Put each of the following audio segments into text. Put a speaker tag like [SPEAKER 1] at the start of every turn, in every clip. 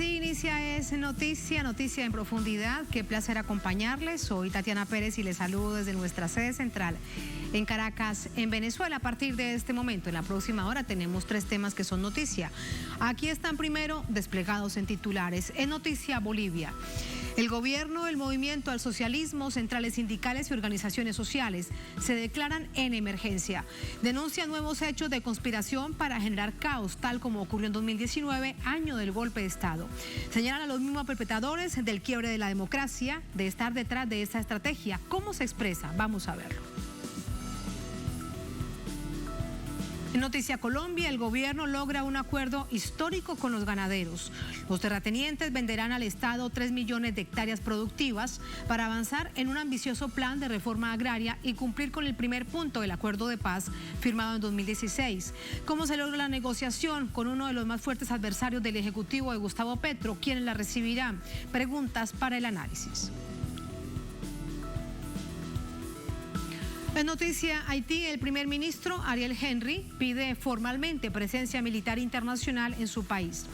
[SPEAKER 1] Así inicia Es Noticia, Noticia en Profundidad. Qué placer acompañarles. Soy Tatiana Pérez y les saludo desde nuestra sede central en Caracas, en Venezuela. A partir de este momento, en la próxima hora, tenemos 3 temas que son noticia. Aquí están primero desplegados en titulares. En Noticia Bolivia. El gobierno, el movimiento al socialismo, centrales sindicales y organizaciones sociales se declaran en emergencia. Denuncian nuevos hechos de conspiración para generar caos, tal como ocurrió en 2019, año del golpe de Estado. Señalan a los mismos perpetradores del quiebre de la democracia, de estar detrás de esa estrategia. ¿Cómo se expresa? Vamos a verlo. En Noticia Colombia, el gobierno logra un acuerdo histórico con los ganaderos. Los terratenientes venderán al Estado 3 millones de hectáreas productivas para avanzar en un ambicioso plan de reforma agraria y cumplir con el primer punto del acuerdo de paz firmado en 2016. ¿Cómo se logra la negociación con uno de los más fuertes adversarios del Ejecutivo de Gustavo Petro? ¿Quiénes la recibirán? Preguntas para el análisis. En Noticia Haití, el primer ministro Ariel Henry pide formalmente presencia militar internacional en su país.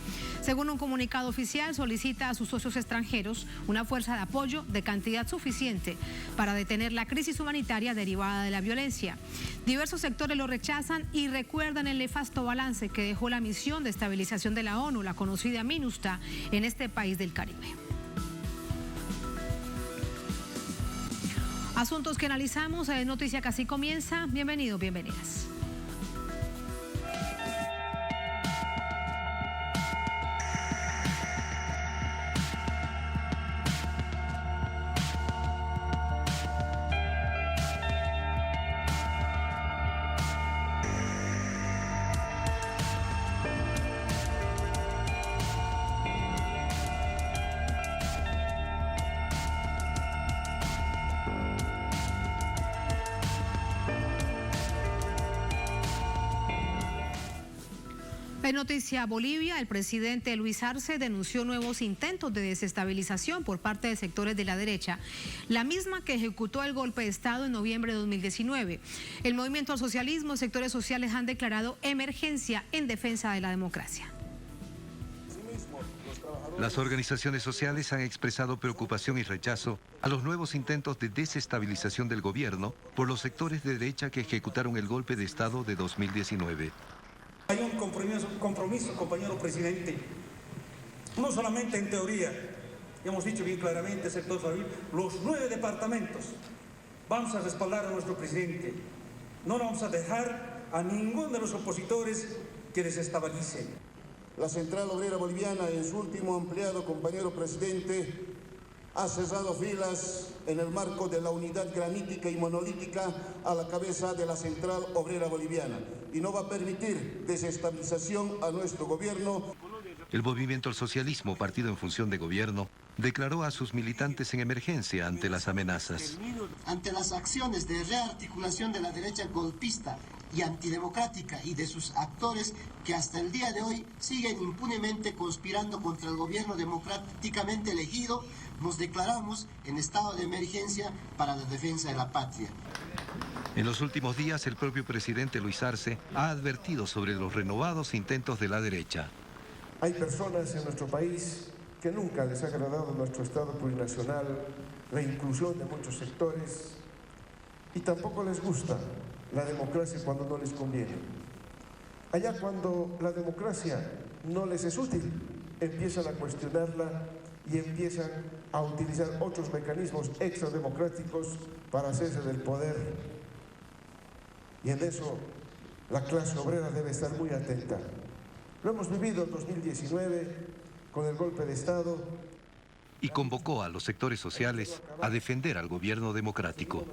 [SPEAKER 1] Según un comunicado oficial, solicita a sus socios extranjeros una fuerza de apoyo de cantidad suficiente para detener la crisis humanitaria derivada de la violencia. Diversos sectores lo rechazan y recuerdan el nefasto balance que dejó la misión de estabilización de la ONU, la conocida MINUSTAH, en este país del Caribe. Asuntos que analizamos en Noticia que así comienza. Bienvenidos, bienvenidas. En Noticia Bolivia, el presidente Luis Arce denunció nuevos intentos de desestabilización por parte de sectores de la derecha, la misma que ejecutó el golpe de Estado en noviembre de 2019. El movimiento al socialismo y sectores sociales han declarado emergencia en defensa de la democracia.
[SPEAKER 2] Las organizaciones sociales han expresado preocupación y rechazo a los nuevos intentos de desestabilización del gobierno por los sectores de derecha que ejecutaron el golpe de Estado de 2019.
[SPEAKER 3] Hay un compromiso, compañero presidente, no solamente en teoría, hemos dicho bien claramente, sector salud, los 9 departamentos, vamos a respaldar a nuestro presidente, no vamos a dejar a ninguno de los opositores que desestabilicen.
[SPEAKER 4] La Central Obrera Boliviana, en su último ampliado, compañero presidente, ha cerrado filas en el marco de la unidad granítica y monolítica a la cabeza de la Central Obrera Boliviana y no va a permitir desestabilización a nuestro gobierno.
[SPEAKER 2] El movimiento al socialismo, partido en función de gobierno, declaró a sus militantes en emergencia ante las amenazas.
[SPEAKER 5] Ante las acciones de rearticulación de la derecha golpista y antidemocrática y de sus actores que hasta el día de hoy siguen impunemente conspirando contra el gobierno democráticamente elegido, nos declaramos en estado de emergencia para la defensa de la patria.
[SPEAKER 2] En los últimos días, el propio presidente Luis Arce ha advertido sobre los renovados intentos de la derecha.
[SPEAKER 6] Hay personas en nuestro país que nunca les ha agradado nuestro Estado plurinacional, la inclusión de muchos sectores, y tampoco les gusta la democracia cuando no les conviene. Allá cuando la democracia no les es útil, empiezan a cuestionarla y empiezan a utilizar otros mecanismos extrademocráticos para hacerse del poder. Y en eso la clase obrera debe estar muy atenta. Lo hemos vivido en 2019 con el golpe de Estado.
[SPEAKER 2] Y convocó a los sectores sociales a defender al gobierno democrático.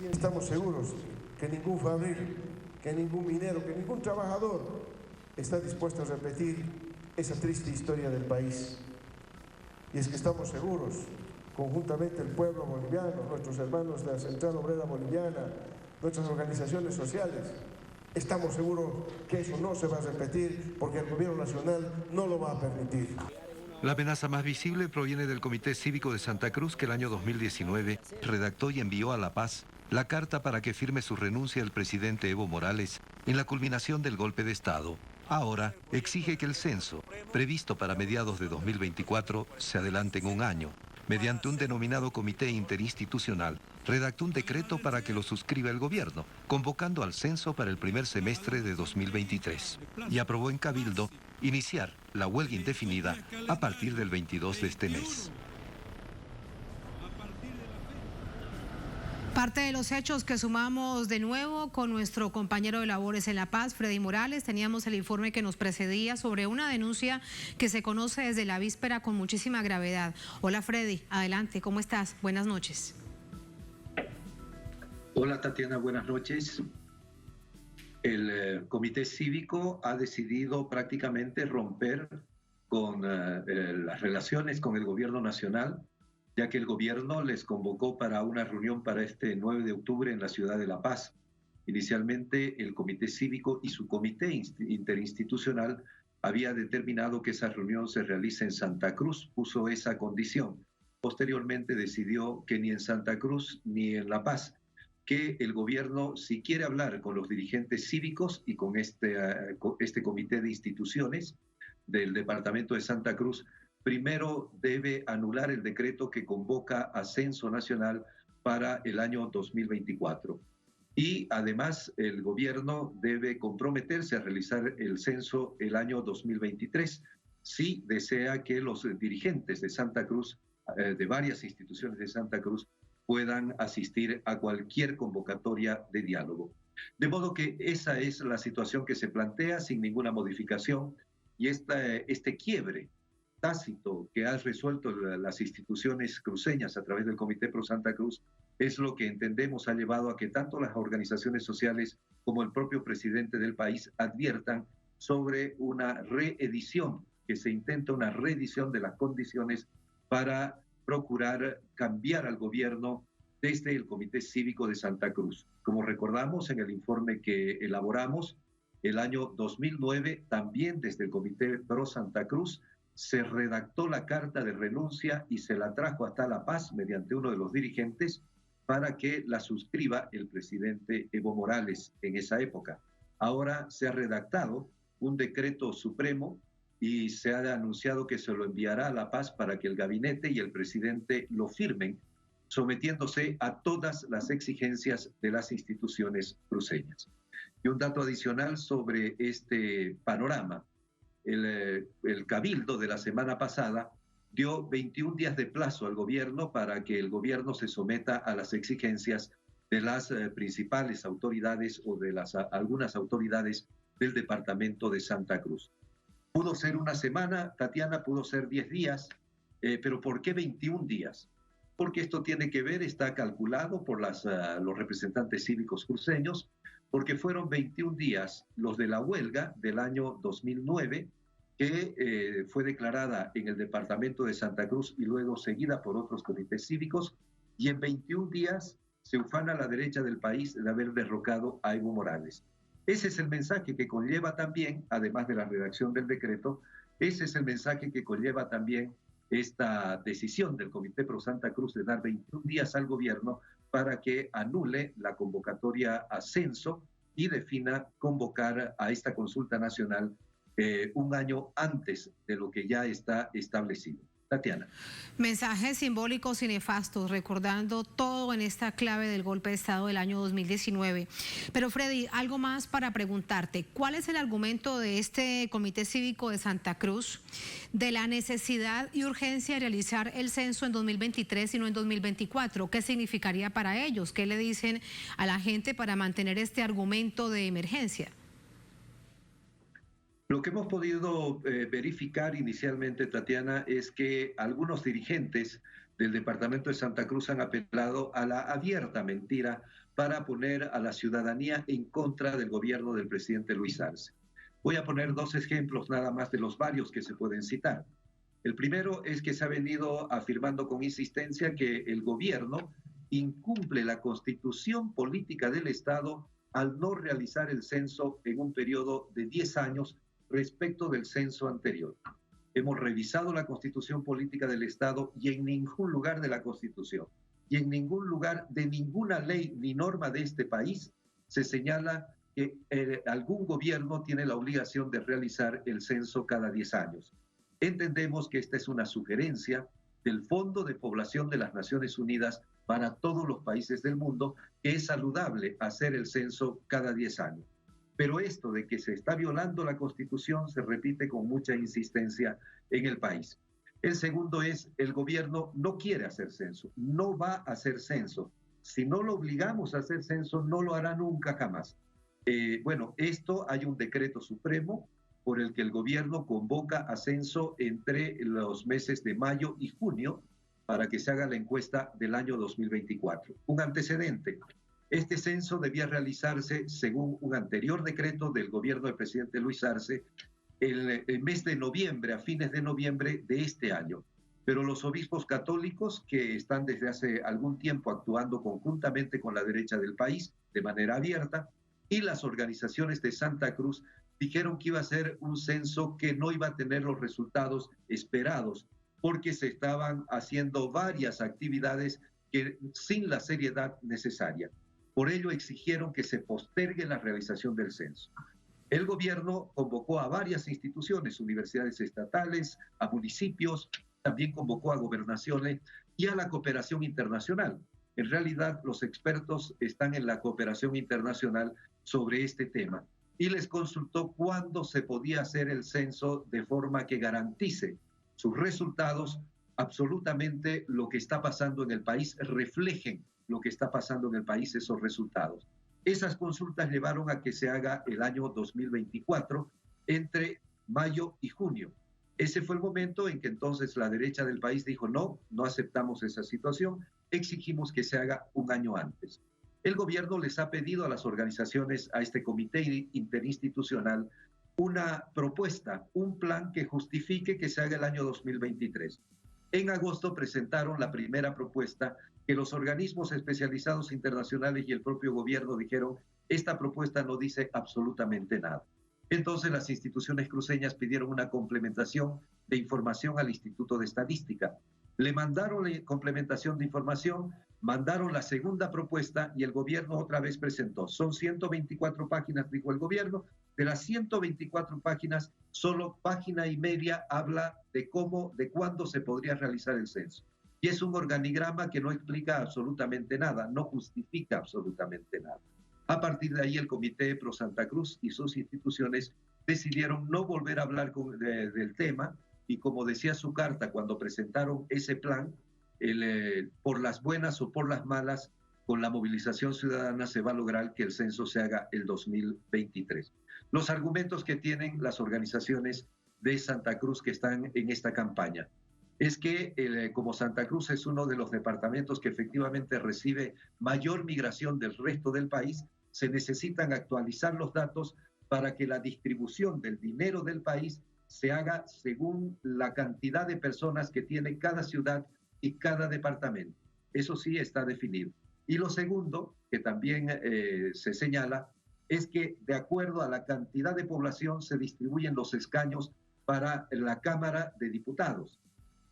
[SPEAKER 6] Estamos seguros que ningún fabril, que ningún minero, que ningún trabajador está dispuesto a repetir esa triste historia del país. Y es que estamos seguros, conjuntamente el pueblo boliviano, nuestros hermanos de la Central Obrera Boliviana, nuestras organizaciones sociales, estamos seguros que eso no se va a repetir porque el gobierno nacional no lo va a permitir.
[SPEAKER 2] La amenaza más visible proviene del Comité Cívico de Santa Cruz, que el año 2019 redactó y envió a La Paz la carta para que firme su renuncia el presidente Evo Morales en la culminación del golpe de Estado. Ahora exige que el censo, previsto para mediados de 2024, se adelante en un año. Mediante un denominado comité interinstitucional, redactó un decreto para que lo suscriba el gobierno, convocando al censo para el primer semestre de 2023. Y aprobó en Cabildo iniciar la huelga indefinida a partir del 22 de este mes.
[SPEAKER 1] Parte de los hechos que sumamos de nuevo con nuestro compañero de labores en La Paz, Freddy Morales. Teníamos el informe que nos precedía sobre una denuncia que se conoce desde la víspera con muchísima gravedad. Hola Freddy, adelante, ¿cómo estás? Buenas noches.
[SPEAKER 7] Hola Tatiana, buenas noches. El Comité Cívico ha decidido prácticamente romper con las relaciones con el gobierno nacional, ya que el gobierno les convocó para una reunión para este 9 de octubre en la ciudad de La Paz. Inicialmente, el Comité Cívico y su Comité Interinstitucional había determinado que esa reunión se realice en Santa Cruz, puso esa condición. Posteriormente decidió que ni en Santa Cruz ni en La Paz, que el gobierno, si quiere hablar con los dirigentes cívicos y con este Comité de Instituciones del Departamento de Santa Cruz, primero debe anular el decreto que convoca a censo nacional para el año 2024. Y además el gobierno debe comprometerse a realizar el censo el año 2023 si desea que los dirigentes de Santa Cruz, de varias instituciones de Santa Cruz, puedan asistir a cualquier convocatoria de diálogo. De modo que esa es la situación que se plantea sin ninguna modificación, y este quiebre tácito que han resuelto las instituciones cruceñas a través del Comité Pro Santa Cruz es lo que entendemos ha llevado a que tanto las organizaciones sociales como el propio presidente del país adviertan sobre una reedición, que se intenta una reedición de las condiciones para procurar cambiar al gobierno desde el Comité Cívico de Santa Cruz. Como recordamos en el informe que elaboramos, el año 2009, también desde el Comité Pro Santa Cruz, se redactó la carta de renuncia y se la trajo hasta La Paz mediante uno de los dirigentes para que la suscriba el presidente Evo Morales en esa época. Ahora se ha redactado un decreto supremo y se ha anunciado que se lo enviará a La Paz para que el gabinete y el presidente lo firmen, sometiéndose a todas las exigencias de las instituciones cruceñas. Y un dato adicional sobre este panorama. El Cabildo de la semana pasada dio 21 días de plazo al gobierno para que el gobierno se someta a las exigencias de las principales autoridades o de algunas autoridades del departamento de Santa Cruz. Pudo ser una semana, Tatiana, pudo ser 10 días, pero ¿por qué 21 días? Porque esto tiene que ver, está calculado por los representantes cívicos cruceños, porque fueron 21 días los de la huelga del año 2009, que fue declarada en el departamento de Santa Cruz y luego seguida por otros comités cívicos, y en 21 días se ufana la derecha del país de haber derrocado a Evo Morales. Ese es el mensaje que conlleva también, además de la redacción del decreto, ese es el mensaje que conlleva también esta decisión del Comité Pro Santa Cruz de dar 21 días al gobierno para que anule la convocatoria a censo y defina convocar a esta consulta nacional un año antes de lo que ya está establecido. Tatiana.
[SPEAKER 1] Mensajes simbólicos y nefastos, recordando todo en esta clave del golpe de Estado del año 2019. Pero Freddy, algo más para preguntarte. ¿Cuál es el argumento de este Comité Cívico de Santa Cruz de la necesidad y urgencia de realizar el censo en 2023 y no en 2024? ¿Qué significaría para ellos? ¿Qué le dicen a la gente para mantener este argumento de emergencia?
[SPEAKER 7] Lo que hemos podido verificar inicialmente, Tatiana, es que algunos dirigentes del departamento de Santa Cruz han apelado a la abierta mentira para poner a la ciudadanía en contra del gobierno del presidente Luis Arce. Voy a poner 2 ejemplos nada más de los varios que se pueden citar. El primero es que se ha venido afirmando con insistencia que el gobierno incumple la constitución política del Estado al no realizar el censo en un periodo de 10 años respecto del censo anterior. Hemos revisado la constitución política del Estado y en ningún lugar de la constitución y en ningún lugar de ninguna ley ni norma de este país se señala que algún gobierno tiene la obligación de realizar el censo cada 10 años. Entendemos que esta es una sugerencia del Fondo de Población de las Naciones Unidas para todos los países del mundo, que es saludable hacer el censo cada 10 años. Pero esto de que se está violando la Constitución se repite con mucha insistencia en el país. El segundo es, el gobierno no quiere hacer censo, no va a hacer censo. Si no lo obligamos a hacer censo, no lo hará nunca jamás. Esto hay un decreto supremo por el que el gobierno convoca a censo entre los meses de mayo y junio para que se haga la encuesta del año 2024. Un antecedente. Este censo debía realizarse según un anterior decreto del gobierno del presidente Luis Arce el mes de noviembre, a fines de noviembre de este año. Pero los obispos católicos, que están desde hace algún tiempo actuando conjuntamente con la derecha del país de manera abierta, y las organizaciones de Santa Cruz dijeron que iba a ser un censo que no iba a tener los resultados esperados, porque se estaban haciendo varias actividades que, sin la seriedad necesaria. Por ello exigieron que se postergue la realización del censo. El gobierno convocó a varias instituciones, universidades estatales, a municipios, también convocó a gobernaciones y a la cooperación internacional. En realidad, los expertos están en la cooperación internacional sobre este tema y les consultó cuándo se podía hacer el censo de forma que garantice sus resultados, absolutamente lo que está pasando en el país, reflejen lo que está pasando en el país, esos resultados. Esas consultas llevaron a que se haga el año 2024 entre mayo y junio. Ese fue el momento en que entonces la derecha del país dijo no aceptamos esa situación, exigimos que se haga un año antes. El gobierno les ha pedido a las organizaciones, a este comité interinstitucional, una propuesta, un plan que justifique que se haga el año 2023. En agosto presentaron la primera propuesta que los organismos especializados internacionales y el propio gobierno dijeron, esta propuesta no dice absolutamente nada. Entonces las instituciones cruceñas pidieron una complementación de información al Instituto de Estadística. Le mandaron la complementación de información, mandaron la segunda propuesta y el gobierno otra vez presentó. Son 124 páginas, dijo el gobierno. De las 124 páginas, solo página y media habla de cómo, de cuándo se podría realizar el censo. Y es un organigrama que no explica absolutamente nada, no justifica absolutamente nada. A partir de ahí, el Comité Pro Santa Cruz y sus instituciones decidieron no volver a hablar del tema y, como decía su carta cuando presentaron ese plan, por las buenas o por las malas, con la movilización ciudadana se va a lograr que el censo se haga el 2023. Los argumentos que tienen las organizaciones de Santa Cruz que están en esta campaña es que como Santa Cruz es uno de los departamentos que efectivamente recibe mayor migración del resto del país, se necesitan actualizar los datos para que la distribución del dinero del país se haga según la cantidad de personas que tiene cada ciudad y cada departamento. Eso sí está definido. Y lo segundo, que también se señala, es que de acuerdo a la cantidad de población se distribuyen los escaños para la Cámara de Diputados.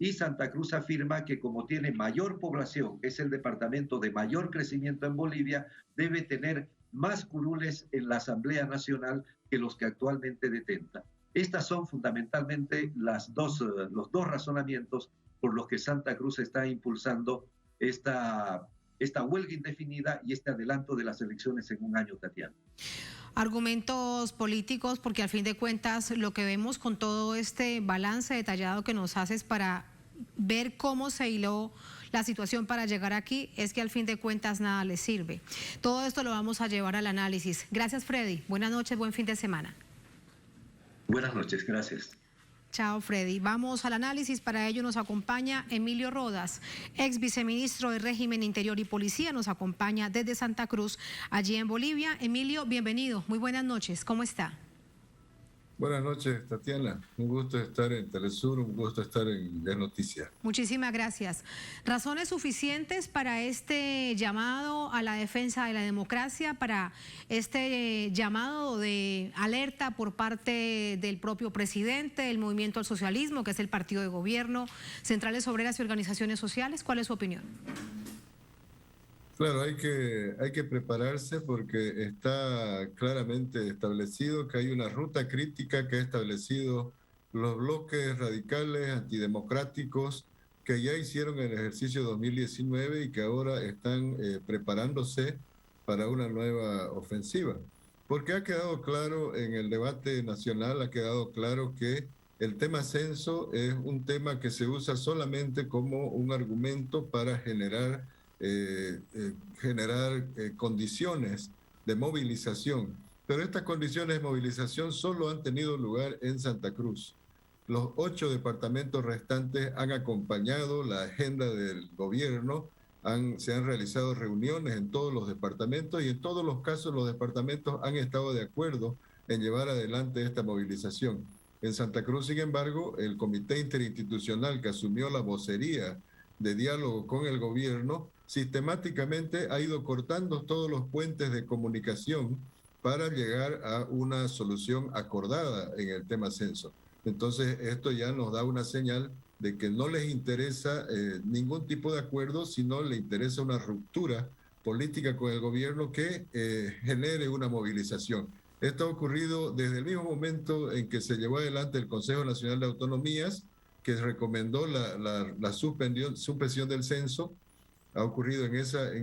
[SPEAKER 7] Y Santa Cruz afirma que como tiene mayor población, es el departamento de mayor crecimiento en Bolivia, debe tener más curules en la Asamblea Nacional que los que actualmente detenta. Estas son fundamentalmente los dos razonamientos por los que Santa Cruz está impulsando esta huelga indefinida y este adelanto de las elecciones en un año, Tatiana.
[SPEAKER 1] Argumentos políticos, porque al fin de cuentas lo que vemos con todo este balance detallado que nos haces para ver cómo se hiló la situación para llegar aquí, es que al fin de cuentas nada les sirve. Todo esto lo vamos a llevar al análisis. Gracias, Freddy. Buenas noches, buen fin de semana.
[SPEAKER 7] Buenas noches, gracias.
[SPEAKER 1] Chao, Freddy. Vamos al análisis. Para ello nos acompaña Emilio Rodas, ex viceministro de Régimen Interior y Policía. Nos acompaña desde Santa Cruz, allí en Bolivia. Emilio, bienvenido. Muy buenas noches. ¿Cómo está?
[SPEAKER 8] Buenas noches, Tatiana. Un gusto estar en Telesur, un gusto estar en La Noticia.
[SPEAKER 1] Muchísimas gracias. ¿Razones suficientes para este llamado a la defensa de la democracia, para este llamado de alerta por parte del propio presidente, del Movimiento al Socialismo, que es el partido de gobierno, centrales obreras y organizaciones sociales? ¿Cuál es su opinión?
[SPEAKER 8] Claro, hay que prepararse porque está claramente establecido que hay una ruta crítica que ha establecido los bloques radicales antidemocráticos que ya hicieron el ejercicio 2019 y que ahora están preparándose para una nueva ofensiva. Porque ha quedado claro en el debate nacional, ha quedado claro que el tema censo es un tema que se usa solamente como un argumento para generar condiciones de movilización. Pero estas condiciones de movilización solo han tenido lugar en Santa Cruz. Los 8 departamentos restantes han acompañado la agenda del gobierno, se han realizado reuniones en todos los departamentos y en todos los casos los departamentos han estado de acuerdo en llevar adelante esta movilización. En Santa Cruz, sin embargo, el comité interinstitucional que asumió la vocería de diálogo con el gobierno sistemáticamente ha ido cortando todos los puentes de comunicación para llegar a una solución acordada en el tema censo. Entonces, esto ya nos da una señal de que no les interesa ningún tipo de acuerdo, sino le interesa una ruptura política con el gobierno que genere una movilización. Esto ha ocurrido desde el mismo momento en que se llevó adelante el Consejo Nacional de Autonomías, que recomendó la suspensión del censo. Ha ocurrido en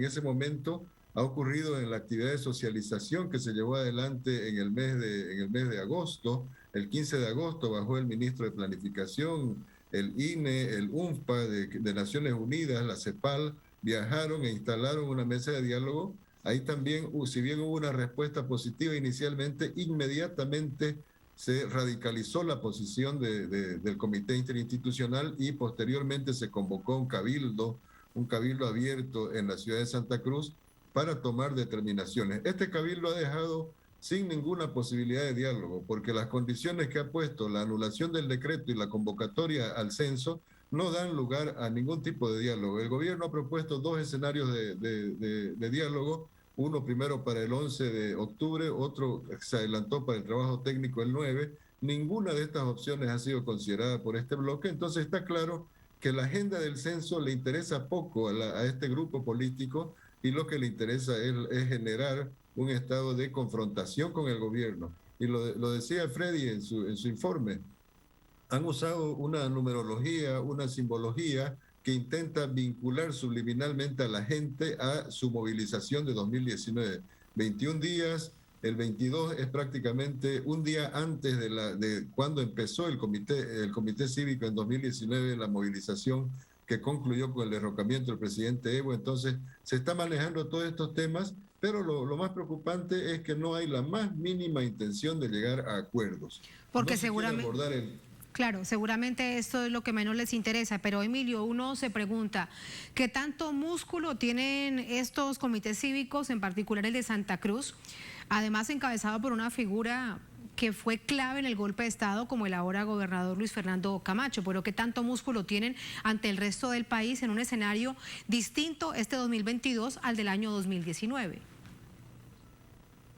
[SPEAKER 8] ese momento, ha ocurrido en la actividad de socialización que se llevó adelante en el mes de agosto. El 15 de agosto bajó el ministro de Planificación, el INE, el UNFPA de Naciones Unidas, la CEPAL, viajaron e instalaron una mesa de diálogo. Ahí también, si bien hubo una respuesta positiva inicialmente, inmediatamente se radicalizó la posición del Comité Interinstitucional y posteriormente se convocó un cabildo abierto en la ciudad de Santa Cruz para tomar determinaciones. Este cabildo ha dejado sin ninguna posibilidad de diálogo, porque las condiciones que ha puesto la anulación del decreto y la convocatoria al censo no dan lugar a ningún tipo de diálogo. El gobierno ha propuesto 2 escenarios de diálogo, uno primero para el 11 de octubre, otro se adelantó para el trabajo técnico el 9. Ninguna de estas opciones ha sido considerada por este bloque, entonces está claro que la agenda del censo le interesa poco a este grupo político y lo que le interesa es generar un estado de confrontación con el gobierno. Y lo decía Freddy en su informe, han usado una numerología, una simbología que intenta vincular subliminalmente a la gente a su movilización de 2019. 21 días, el 22 es prácticamente un día antes de cuando empezó el comité cívico en 2019, la movilización que concluyó con el derrocamiento del presidente Evo. Entonces, se está manejando todos estos temas, pero lo más preocupante es que no hay la más mínima intención de llegar a acuerdos.
[SPEAKER 1] Porque
[SPEAKER 8] no
[SPEAKER 1] seguramente... Claro, seguramente esto es lo que menos les interesa, pero Emilio, uno se pregunta, ¿qué tanto músculo tienen estos comités cívicos, en particular el de Santa Cruz, además encabezado por una figura que fue clave en el golpe de Estado como el ahora gobernador Luis Fernando Camacho, pero qué tanto músculo tienen ante el resto del país en un escenario distinto este 2022 al del año 2019?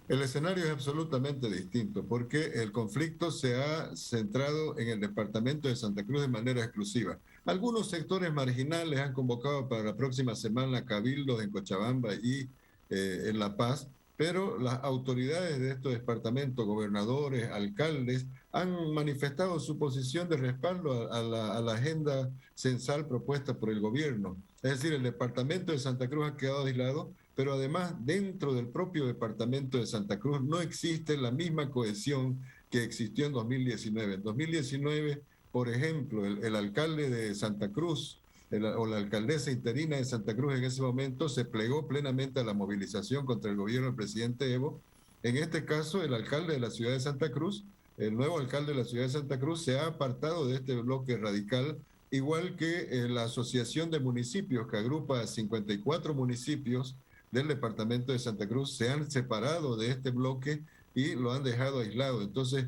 [SPEAKER 8] El escenario es absolutamente distinto porque el conflicto se ha centrado en el departamento de Santa Cruz de manera exclusiva. Algunos sectores marginales han convocado para la próxima semana cabildos en Cochabamba y en La Paz, pero las autoridades de estos departamentos, gobernadores, alcaldes, han manifestado su posición de respaldo a la agenda censal propuesta por el gobierno. Es decir, el departamento de Santa Cruz ha quedado aislado, pero además dentro del propio departamento de Santa Cruz no existe la misma cohesión que existió en 2019. En 2019, por ejemplo, el alcalde de Santa Cruz o la alcaldesa interina de Santa Cruz en ese momento se plegó plenamente a la movilización contra el gobierno del presidente Evo. En este caso, el alcalde de la ciudad de Santa Cruz, el nuevo alcalde de la ciudad de Santa Cruz, se ha apartado de este bloque radical, igual que la asociación de municipios que agrupa a 54 municipios del departamento de Santa Cruz se han separado de este bloque y lo han dejado aislado. Entonces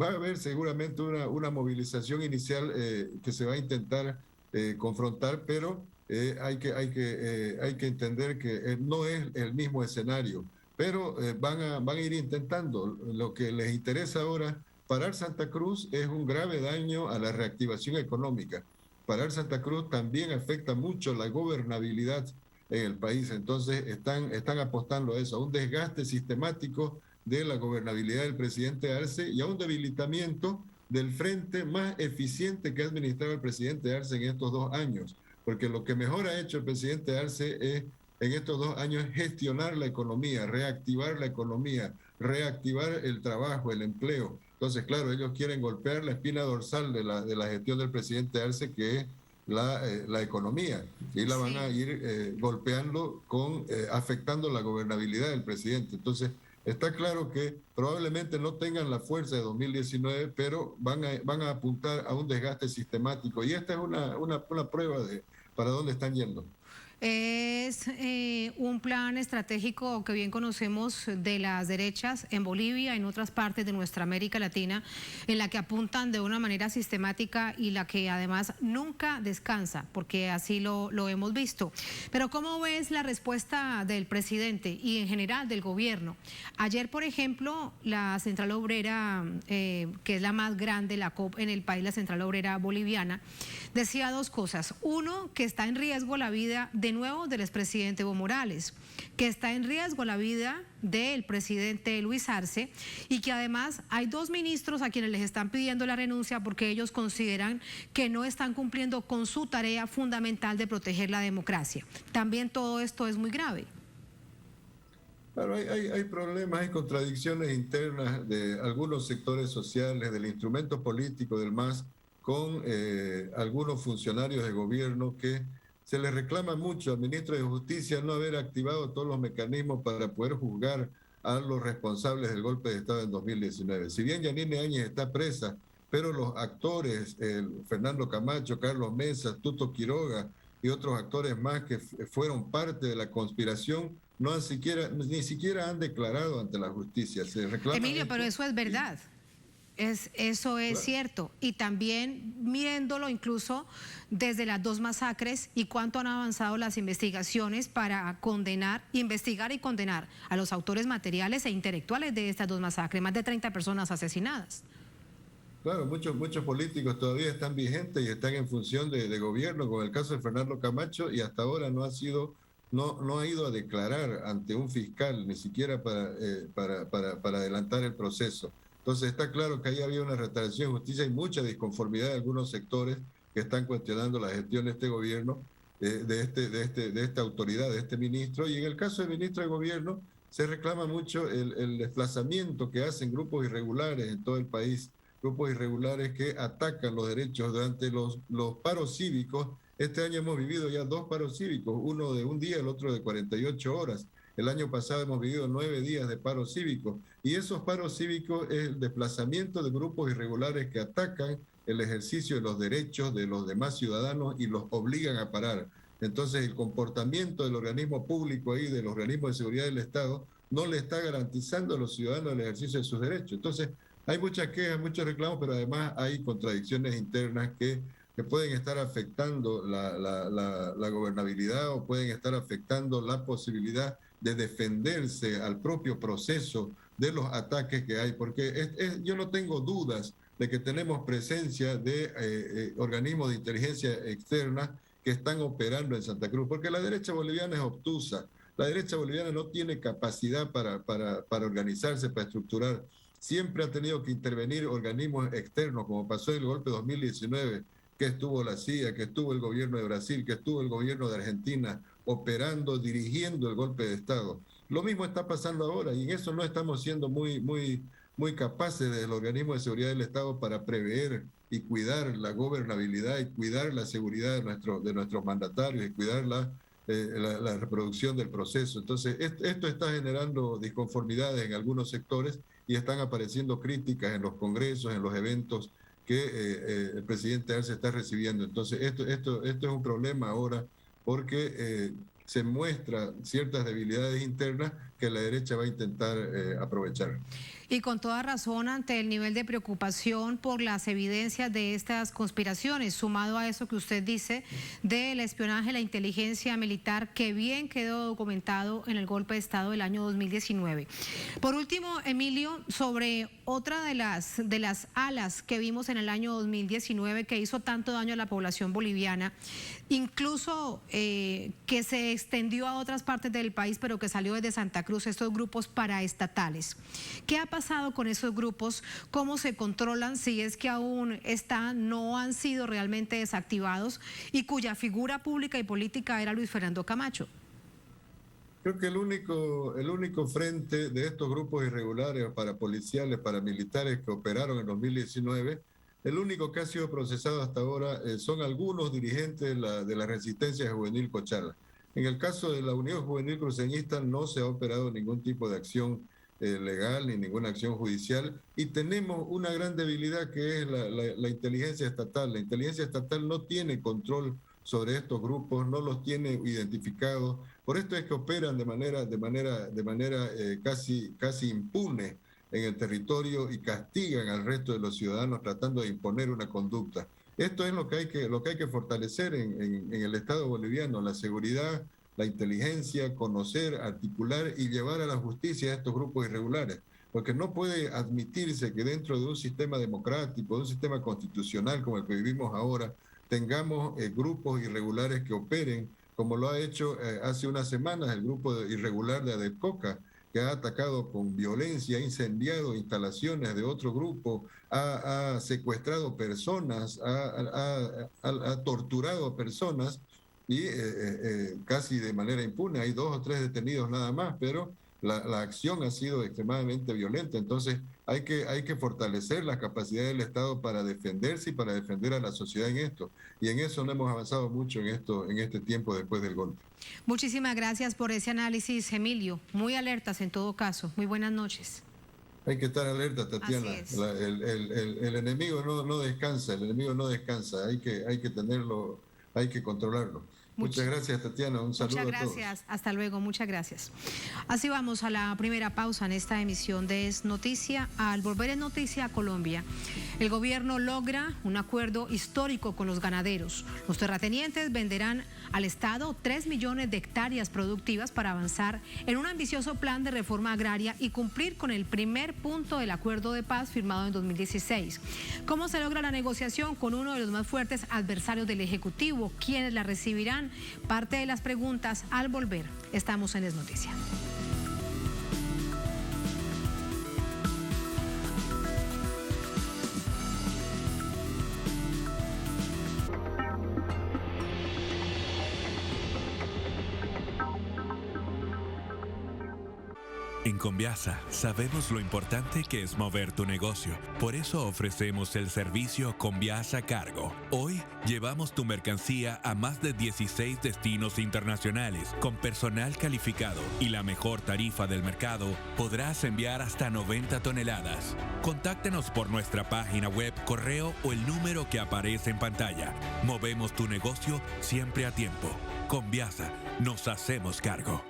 [SPEAKER 8] va a haber seguramente una movilización inicial que se va a intentar confrontar, pero hay que entender que no es el mismo escenario, pero van a ir intentando. Lo que les interesa ahora, parar Santa Cruz es un grave daño a la reactivación económica. Parar Santa Cruz también afecta mucho la gobernabilidad en el país. Entonces están apostando a eso, a un desgaste sistemático de la gobernabilidad del presidente Arce y a un debilitamiento del frente más eficiente que ha administrado el presidente Arce en estos 2 años. Porque lo que mejor ha hecho el presidente Arce es, en estos 2 años, gestionar la economía, reactivar la economía, reactivar el trabajo, el empleo. Entonces, claro, ellos quieren golpear la espina dorsal de la gestión del presidente Arce, que es la economía, y la van a ir golpeando afectando la gobernabilidad del presidente. Entonces, está claro que probablemente no tengan la fuerza de 2019, pero van a apuntar a un desgaste sistemático, y esta es una prueba de para dónde están yendo.
[SPEAKER 1] Es un plan estratégico que bien conocemos de las derechas en Bolivia, en otras partes de nuestra América Latina, en la que apuntan de una manera sistemática y la que además nunca descansa, porque así lo hemos visto. Pero ¿cómo ves la respuesta del presidente y en general del gobierno? Ayer, por ejemplo, la Central Obrera, que es la más grande, la COP en el país, la Central Obrera Boliviana, decía 2 cosas. Uno, que está en riesgo la vida de nuevo del expresidente Evo Morales, que está en riesgo la vida del presidente Luis Arce, y que además hay 2 ministros a quienes les están pidiendo la renuncia porque ellos consideran que no están cumpliendo con su tarea fundamental de proteger la democracia. También todo esto es muy grave.
[SPEAKER 8] Claro, hay problemas, hay contradicciones internas de algunos sectores sociales, del instrumento político del MAS, con algunos funcionarios de gobierno que se le reclama mucho al ministro de Justicia no haber activado todos los mecanismos para poder juzgar a los responsables del golpe de Estado en 2019. Si bien Yanine Áñez está presa, pero los actores, Fernando Camacho, Carlos Mesa, Tuto Quiroga y otros actores más que fueron parte de la conspiración, ni siquiera han declarado ante la justicia. Se reclama
[SPEAKER 1] Emilio, pero eso es verdad. Eso es cierto, y también viéndolo incluso desde las 2 masacres y cuánto han avanzado las investigaciones para investigar y condenar a los autores materiales e intelectuales de estas 2 masacres, más de 30 personas asesinadas.
[SPEAKER 8] Claro, muchos políticos todavía están vigentes y están en función de gobierno, con el caso de Fernando Camacho, y hasta ahora no ha ido a declarar ante un fiscal, ni siquiera para adelantar el proceso. Entonces está claro que ahí había una retardación de justicia y mucha disconformidad de algunos sectores que están cuestionando la gestión de este gobierno, de esta autoridad, de este ministro. Y en el caso del ministro de gobierno se reclama mucho el desplazamiento que hacen grupos irregulares en todo el país, grupos irregulares que atacan los derechos durante los paros cívicos. Este año hemos vivido ya 2 paros cívicos, uno de un día, el otro de 48 horas. El año pasado hemos vivido 9 días de paro cívico, y esos paros cívicos es el desplazamiento de grupos irregulares que atacan el ejercicio de los derechos de los demás ciudadanos y los obligan a parar. Entonces el comportamiento del organismo público ahí, del organismo de seguridad del Estado, no le está garantizando a los ciudadanos el ejercicio de sus derechos. Entonces hay muchas quejas, muchos reclamos, pero además hay contradicciones internas que pueden estar afectando la gobernabilidad, o pueden estar afectando la posibilidad de defenderse al propio proceso de los ataques que hay, porque yo no tengo dudas de que tenemos presencia de organismos de inteligencia externa que están operando en Santa Cruz, porque la derecha boliviana es obtusa, la derecha boliviana no tiene capacidad para organizarse, para estructurar. Siempre ha tenido que intervenir organismos externos, como pasó en el golpe de 2019, que estuvo la CIA, que estuvo el gobierno de Brasil, que estuvo el gobierno de Argentina operando, dirigiendo el golpe de Estado. Lo mismo está pasando ahora, y en eso no estamos siendo muy capaces del organismo de seguridad del Estado para prever y cuidar la gobernabilidad y cuidar la seguridad de nuestros mandatarios y cuidar la reproducción del proceso. Entonces, esto está generando disconformidades en algunos sectores y están apareciendo críticas en los congresos, en los eventos que el presidente Arce está recibiendo. Entonces, esto es un problema ahora porque se muestran ciertas debilidades internas que la derecha va a intentar aprovechar.
[SPEAKER 1] Y con toda razón ante el nivel de preocupación por las evidencias de estas conspiraciones, sumado a eso que usted dice del espionaje, la inteligencia militar, que bien quedó documentado en el golpe de Estado del año 2019. Por último, Emilio, sobre otra de las alas que vimos en el año 2019 que hizo tanto daño a la población boliviana, incluso que se extendió a otras partes del país, pero que salió desde Santa Cruz, estos grupos paraestatales. ¿Qué ha pasado con esos grupos? ¿Cómo se controlan? Si es que aún no han sido realmente desactivados, y cuya figura pública y política era Luis Fernando Camacho.
[SPEAKER 8] Creo que el único frente de estos grupos irregulares, parapoliciales, paramilitares que operaron en 2019, el único que ha sido procesado hasta ahora son algunos dirigentes de la Resistencia Juvenil Cochala. En el caso de la Unión Juvenil Cruceñista no se ha operado ningún tipo de acción legal ni ninguna acción judicial, y tenemos una gran debilidad que es la inteligencia estatal. La inteligencia estatal no tiene control sobre estos grupos, no los tiene identificados. Por esto es que operan de manera casi impune en el territorio y castigan al resto de los ciudadanos tratando de imponer una conducta. Esto es lo que hay que fortalecer en el Estado boliviano: la seguridad, la inteligencia, conocer, articular y llevar a la justicia a estos grupos irregulares. Porque no puede admitirse que dentro de un sistema democrático, de un sistema constitucional como el que vivimos ahora, tengamos grupos irregulares que operen, como lo ha hecho hace unas semanas el grupo irregular de ADEPCOCA, que ha atacado con violencia, ha incendiado instalaciones de otro grupo, ha secuestrado personas, ha torturado personas, y casi de manera impune. Hay 2 o 3 detenidos nada más, pero la acción ha sido extremadamente violenta. Entonces hay que fortalecer la capacidad del Estado para defenderse y para defender a la sociedad en esto. Y en eso no hemos avanzado mucho en este tiempo después del golpe.
[SPEAKER 1] Muchísimas gracias por ese análisis, Emilio. Muy alertas en todo caso. Muy buenas noches.
[SPEAKER 8] Hay que estar alerta, Tatiana. El enemigo no descansa, hay que tenerlo, hay que controlarlo. Muchas gracias, Tatiana. Un saludo a todos.
[SPEAKER 1] Muchas gracias. Hasta luego. Muchas gracias. Así vamos a la primera pausa en esta emisión de Es Noticia. Al volver en Noticia a Colombia, el gobierno logra un acuerdo histórico con los ganaderos. Los terratenientes venderán al Estado 3 millones de hectáreas productivas para avanzar en un ambicioso plan de reforma agraria y cumplir con el primer punto del acuerdo de paz firmado en 2016. ¿Cómo se logra la negociación con uno de los más fuertes adversarios del Ejecutivo? ¿Quiénes la recibirán? Parte de las preguntas al volver. Estamos en Es Noticia.
[SPEAKER 9] En Conviasa sabemos lo importante que es mover tu negocio. Por eso ofrecemos el servicio Conviasa Cargo. Hoy llevamos tu mercancía a más de 16 destinos internacionales. Con personal calificado y la mejor tarifa del mercado, podrás enviar hasta 90 toneladas. Contáctanos por nuestra página web, correo o el número que aparece en pantalla. Movemos tu negocio siempre a tiempo. Conviasa, nos hacemos cargo.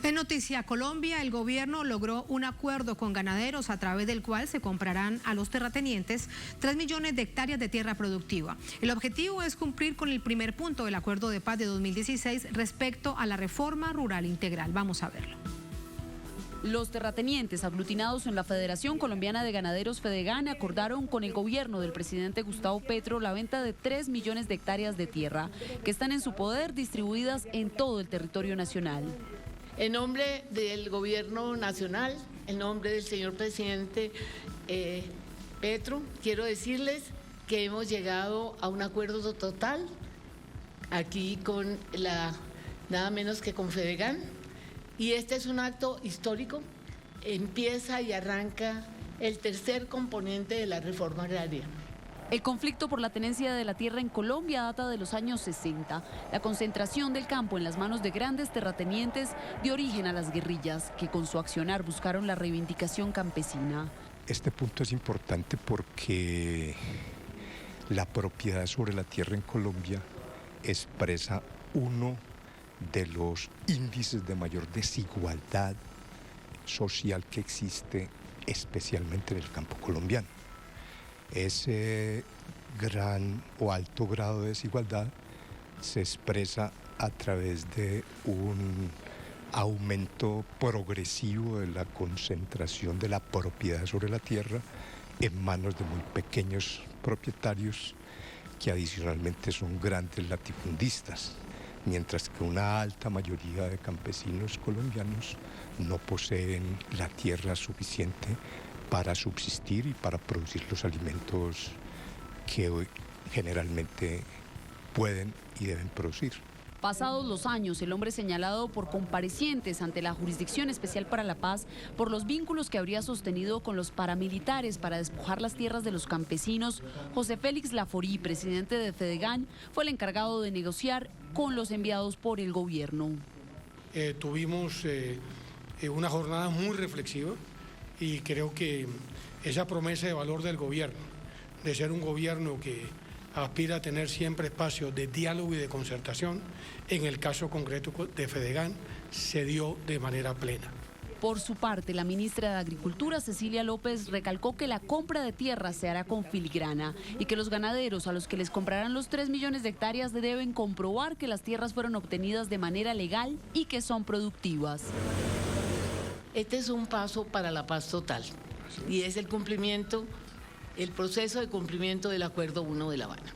[SPEAKER 1] En Noticia Colombia, el gobierno logró un acuerdo con ganaderos a través del cual se comprarán a los terratenientes 3 millones de hectáreas de tierra productiva. El objetivo es cumplir con el primer punto del acuerdo de paz de 2016 respecto a la reforma rural integral. Vamos a verlo.
[SPEAKER 10] Los terratenientes aglutinados en la Federación Colombiana de Ganaderos Fedegan acordaron con el gobierno del presidente Gustavo Petro la venta de 3 millones de hectáreas de tierra que están en su poder, distribuidas en todo el territorio nacional.
[SPEAKER 11] En nombre del Gobierno Nacional, en nombre del señor presidente Petro, quiero decirles que hemos llegado a un acuerdo total aquí con nada menos que con Fedegan, y este es un acto histórico. Empieza y arranca el tercer componente de la reforma agraria.
[SPEAKER 10] El conflicto por la tenencia de la tierra en Colombia data de los años 60. La concentración del campo en las manos de grandes terratenientes dio origen a las guerrillas, que con su accionar buscaron la reivindicación campesina.
[SPEAKER 12] Este punto es importante porque la propiedad sobre la tierra en Colombia expresa uno de los índices de mayor desigualdad social que existe, especialmente en el campo colombiano. Ese gran o alto grado de desigualdad se expresa a través de un aumento progresivo de la concentración de la propiedad sobre la tierra en manos de muy pequeños propietarios que adicionalmente son grandes latifundistas, mientras que una alta mayoría de campesinos colombianos no poseen la tierra suficiente para subsistir y para producir los alimentos que hoy generalmente pueden y deben producir.
[SPEAKER 10] Pasados los años, el hombre señalado por comparecientes ante la Jurisdicción Especial para la Paz por los vínculos que habría sostenido con los paramilitares para despojar las tierras de los campesinos, José Félix Laforí, presidente de Fedegan, fue el encargado de negociar con los enviados por el gobierno.
[SPEAKER 13] Tuvimos una jornada muy reflexiva y creo que esa promesa de valor del gobierno, de ser un gobierno que aspira a tener siempre espacios de diálogo y de concertación, en el caso concreto de Fedegan, se dio de manera plena.
[SPEAKER 10] Por su parte, la ministra de Agricultura, Cecilia López, recalcó que la compra de tierras se hará con filigrana y que los ganaderos a los que les comprarán los 3 millones de hectáreas deben comprobar que las tierras fueron obtenidas de manera legal y que son productivas.
[SPEAKER 11] Este es un paso para la paz total y es el proceso de cumplimiento del Acuerdo 1 de La Habana.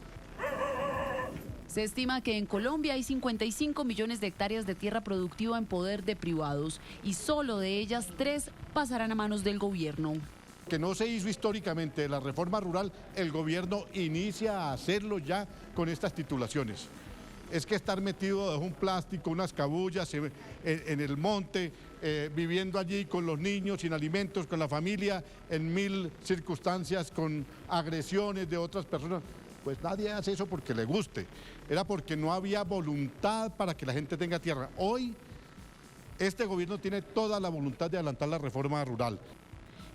[SPEAKER 10] Se estima que en Colombia hay 55 millones de hectáreas de tierra productiva en poder de privados y solo de ellas 3 pasarán a manos del gobierno.
[SPEAKER 14] Que no se hizo históricamente la reforma rural, el gobierno inicia a hacerlo ya con estas titulaciones. Es que estar metido bajo un plástico, unas cabullas en el monte, viviendo allí con los niños, sin alimentos, con la familia, en 1000 circunstancias, con agresiones de otras personas. Pues nadie hace eso porque le guste, era porque no había voluntad para que la gente tenga tierra. Hoy este gobierno tiene toda la voluntad de adelantar la reforma rural.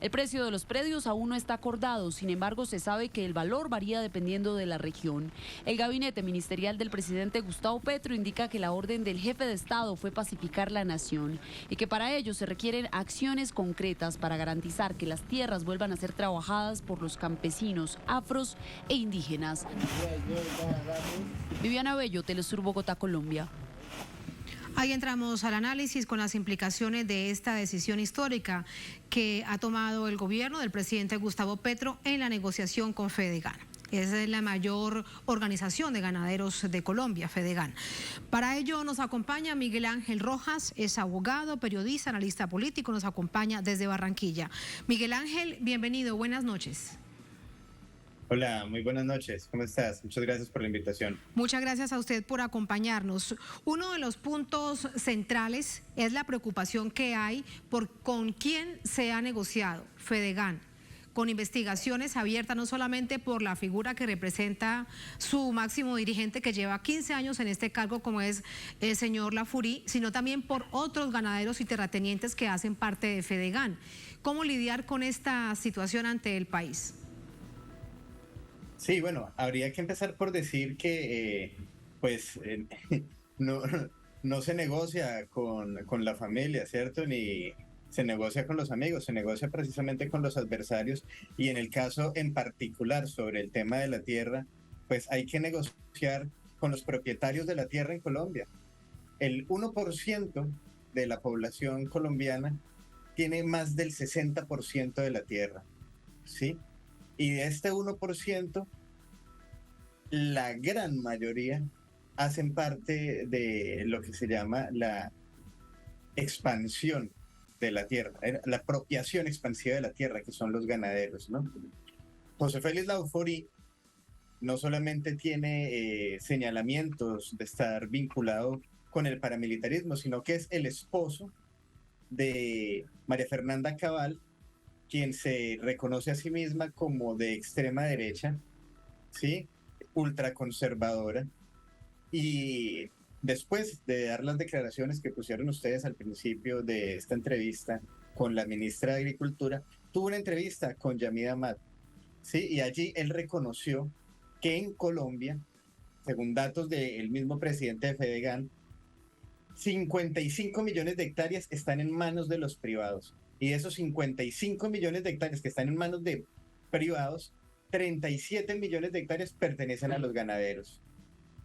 [SPEAKER 10] El precio de los predios aún no está acordado, sin embargo se sabe que el valor varía dependiendo de la región. El gabinete ministerial del presidente Gustavo Petro indica que la orden del jefe de Estado fue pacificar la nación y que para ello se requieren acciones concretas para garantizar que las tierras vuelvan a ser trabajadas por los campesinos, afros e indígenas. Viviana Bello, Telesur Bogotá, Colombia.
[SPEAKER 1] Ahí entramos al análisis con las implicaciones de esta decisión histórica que ha tomado el gobierno del presidente Gustavo Petro en la negociación con Fedegan. Es la mayor organización de ganaderos de Colombia, Fedegan. Para ello nos acompaña Miguel Ángel Rojas, es abogado, periodista, analista político, nos acompaña desde Barranquilla. Miguel Ángel, bienvenido, buenas noches.
[SPEAKER 15] Hola, muy buenas noches. ¿Cómo estás? Muchas gracias por la invitación.
[SPEAKER 1] Muchas gracias a usted por acompañarnos. Uno de los puntos centrales es la preocupación que hay por con quién se ha negociado Fedegan, con investigaciones abiertas no solamente por la figura que representa su máximo dirigente que lleva 15 años en este cargo como es el señor Laforí, sino también por otros ganaderos y terratenientes que hacen parte de Fedegan. ¿Cómo lidiar con esta situación ante el país?
[SPEAKER 15] Sí, bueno, habría que empezar por decir que no se negocia con la familia, ¿cierto? Ni se negocia con los amigos, se negocia precisamente con los adversarios, y en el caso en particular sobre el tema de la tierra, pues hay que negociar con los propietarios de la tierra en Colombia. El 1% de la población colombiana tiene más del 60% de la tierra, ¿sí? Y de este 1%, la gran mayoría hacen parte de lo que se llama expansión de la tierra, la apropiación expansiva de la tierra, que son los ganaderos, ¿no? José Félix Laufori no solamente tiene señalamientos de estar vinculado con el paramilitarismo, sino que es el esposo de María Fernanda Cabal, quien se reconoce a sí misma como de extrema derecha, ¿sí? Ultraconservadora. Y después de dar las declaraciones que pusieron ustedes al principio de esta entrevista con la ministra de Agricultura, tuvo una entrevista con Yamid Amad, ¿sí? Y allí él reconoció que en Colombia, según datos del mismo presidente de Fedegan, 55 millones de hectáreas están en manos de los privados. Y de esos 55 millones de hectáreas que están en manos de privados, 37 millones de hectáreas pertenecen a los ganaderos,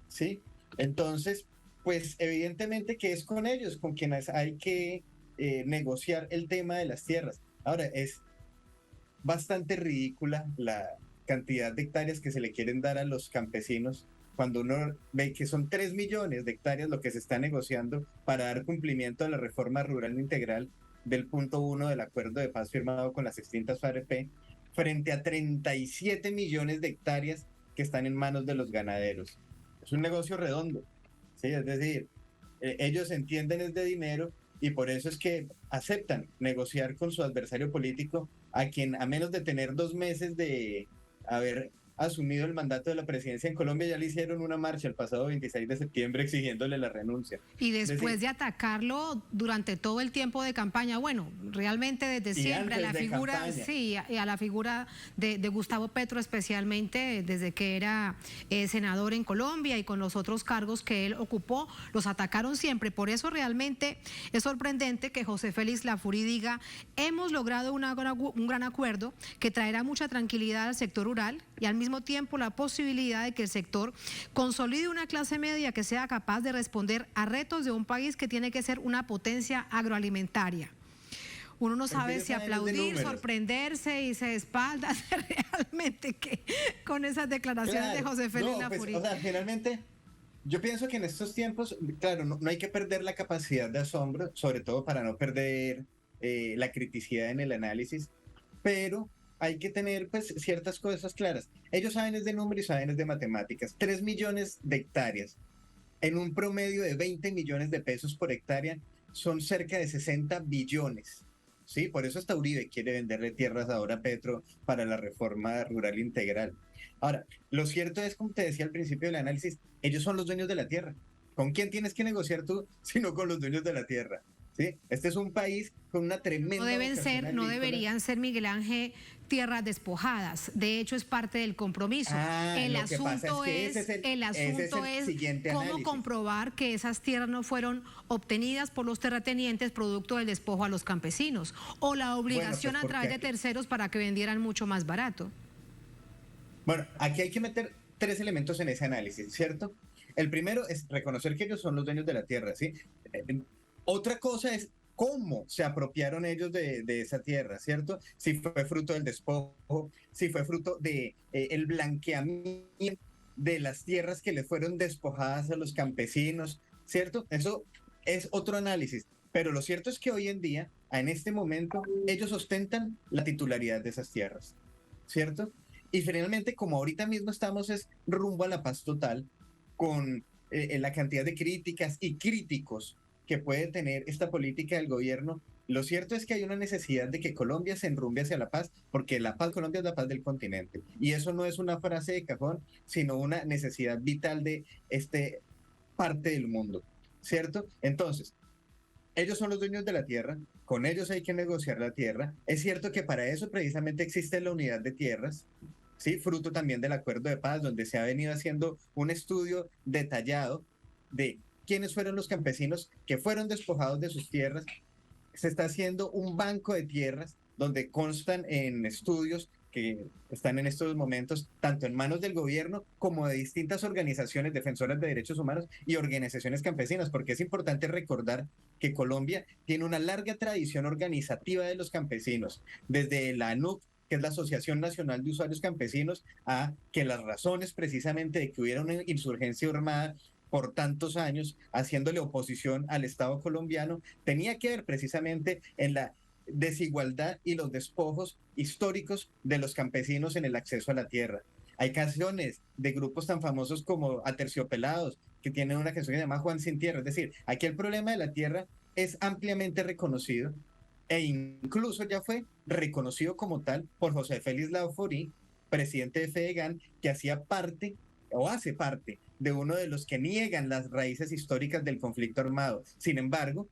[SPEAKER 15] ¿sí? Entonces, pues evidentemente que es con ellos con quienes hay que negociar el tema de las tierras. Ahora, es bastante ridícula la cantidad de hectáreas que se le quieren dar a los campesinos cuando uno ve que son 3 millones de hectáreas lo que se está negociando para dar cumplimiento a la reforma rural integral del punto 1 del acuerdo de paz firmado con las extintas FAREP, frente a 37 millones de hectáreas que están en manos de los ganaderos. Es un negocio redondo, ¿sí? Es decir, ellos entienden es de dinero y por eso es que aceptan negociar con su adversario político, a quien a menos de tener 2 meses de haber asumido el mandato de la presidencia en Colombia, ya le hicieron una marcha el pasado 26 de septiembre exigiéndole la renuncia.
[SPEAKER 1] Y después de atacarlo durante todo el tiempo de campaña, bueno, realmente desde siempre a la figura, campaña. Sí, a la figura de Gustavo Petro, especialmente desde que era senador en Colombia y con los otros cargos que él ocupó, los atacaron siempre. Por eso realmente es sorprendente que José Félix Laufori diga: hemos logrado un gran acuerdo que traerá mucha tranquilidad al sector rural y al mismo tiempo la posibilidad de que el sector consolide una clase media que sea capaz de responder a retos de un país que tiene que ser una potencia agroalimentaria. Uno no sabe si aplaudir, sorprenderse y se espalda realmente que con esas declaraciones de José Félix Laufori.
[SPEAKER 15] O sea, finalmente, yo pienso que en estos tiempos, claro, no hay que perder la capacidad de asombro, sobre todo para no perder la criticidad en el análisis, pero hay que tener pues ciertas cosas claras. Ellos saben es de números y saben es de matemáticas. 3 millones de hectáreas en un promedio de 20 millones de pesos por hectárea son cerca de 60 billones. Sí, por eso hasta Uribe quiere venderle tierras ahora a Petro para la reforma rural integral. Ahora, lo cierto es, como te decía al principio del análisis, ellos son los dueños de la tierra. ¿Con quién tienes que negociar tú sino con los dueños de la tierra? ¿Sí? Este es un país con una tremenda...
[SPEAKER 1] No deberían ser, Miguel Ángel, tierras despojadas. De hecho, es parte del compromiso. El asunto es cómo comprobar que esas tierras no fueron obtenidas por los terratenientes producto del despojo a los campesinos, o la obligación a través de terceros para que vendieran mucho más barato.
[SPEAKER 15] Bueno, aquí hay que meter 3 elementos en ese análisis, ¿cierto? El primero es reconocer que ellos son los dueños de la tierra, ¿sí? Otra cosa es cómo se apropiaron ellos de esa tierra, ¿cierto? Si fue fruto del despojo, si fue fruto de el blanqueamiento de las tierras que le fueron despojadas a los campesinos, ¿cierto? Eso es otro análisis. Pero lo cierto es que hoy en día, en este momento, ellos ostentan la titularidad de esas tierras, ¿cierto? Y finalmente, como ahorita mismo estamos es rumbo a la paz total, con la cantidad de críticas y críticos que puede tener esta política del gobierno, lo cierto es que hay una necesidad de que Colombia se enrumbe hacia la paz, porque la paz, Colombia es la paz del continente. Y eso no es una frase de cajón, sino una necesidad vital de este parte del mundo, ¿cierto? Entonces, ellos son los dueños de la tierra, con ellos hay que negociar la tierra. Es cierto que para eso precisamente existe la unidad de tierras, ¿sí? Fruto también del acuerdo de paz, donde se ha venido haciendo un estudio detallado de quiénes fueron los campesinos que fueron despojados de sus tierras. Se está haciendo un banco de tierras donde constan en estudios que están en estos momentos tanto en manos del gobierno como de distintas organizaciones defensoras de derechos humanos y organizaciones campesinas, porque es importante recordar que Colombia tiene una larga tradición organizativa de los campesinos, desde la ANUC, que es la Asociación Nacional de Usuarios Campesinos, a que las razones precisamente de que hubiera una insurgencia armada por tantos años haciéndole oposición al Estado colombiano, tenía que ver precisamente en la desigualdad y los despojos históricos de los campesinos en el acceso a la tierra. Hay canciones de grupos tan famosos como Aterciopelados, que tienen una canción que se llama Juan sin Tierra. Es decir, aquí el problema de la tierra es ampliamente reconocido e incluso ya fue reconocido como tal por José Félix Laforí, presidente de FEDEGAN, que hacía parte o hace parte de uno de los que niegan las raíces históricas del conflicto armado. Sin embargo,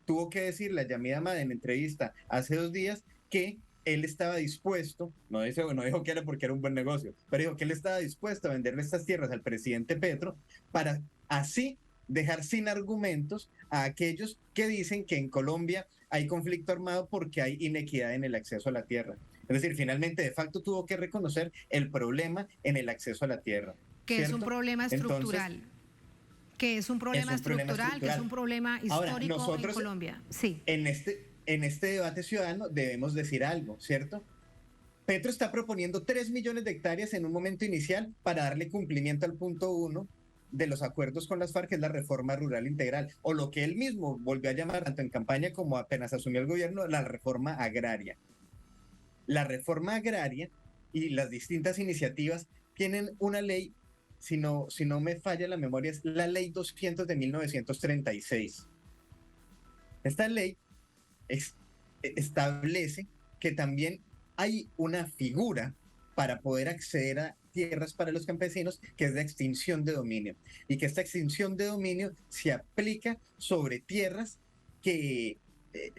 [SPEAKER 15] tuvo que decirle a Yamid Amad en entrevista hace 2 días que él estaba dispuesto, no dijo que era porque era un buen negocio, pero dijo que él estaba dispuesto a venderle estas tierras al presidente Petro para así dejar sin argumentos a aquellos que dicen que en Colombia hay conflicto armado porque hay inequidad en el acceso a la tierra. Es decir, finalmente de facto tuvo que reconocer el problema en el acceso a la tierra.
[SPEAKER 1] Que
[SPEAKER 15] ¿cierto?
[SPEAKER 1] es un problema estructural.
[SPEAKER 15] Entonces,
[SPEAKER 1] que es un problema estructural, que es un problema histórico. Ahora, en Colombia. Sí.
[SPEAKER 15] En este debate ciudadano debemos decir algo, ¿cierto? Petro está proponiendo 3 millones de hectáreas en un momento inicial para darle cumplimiento al punto 1 de los acuerdos con las FARC, que es la reforma rural integral, o lo que él mismo volvió a llamar, tanto en campaña como apenas asumió el gobierno, la reforma agraria. La reforma agraria y las distintas iniciativas tienen una ley, si no me falla la memoria, es la ley 200 de 1936. Esta ley establece que también hay una figura para poder acceder a tierras para los campesinos, que es la extinción de dominio, y que esta extinción de dominio se aplica sobre tierras que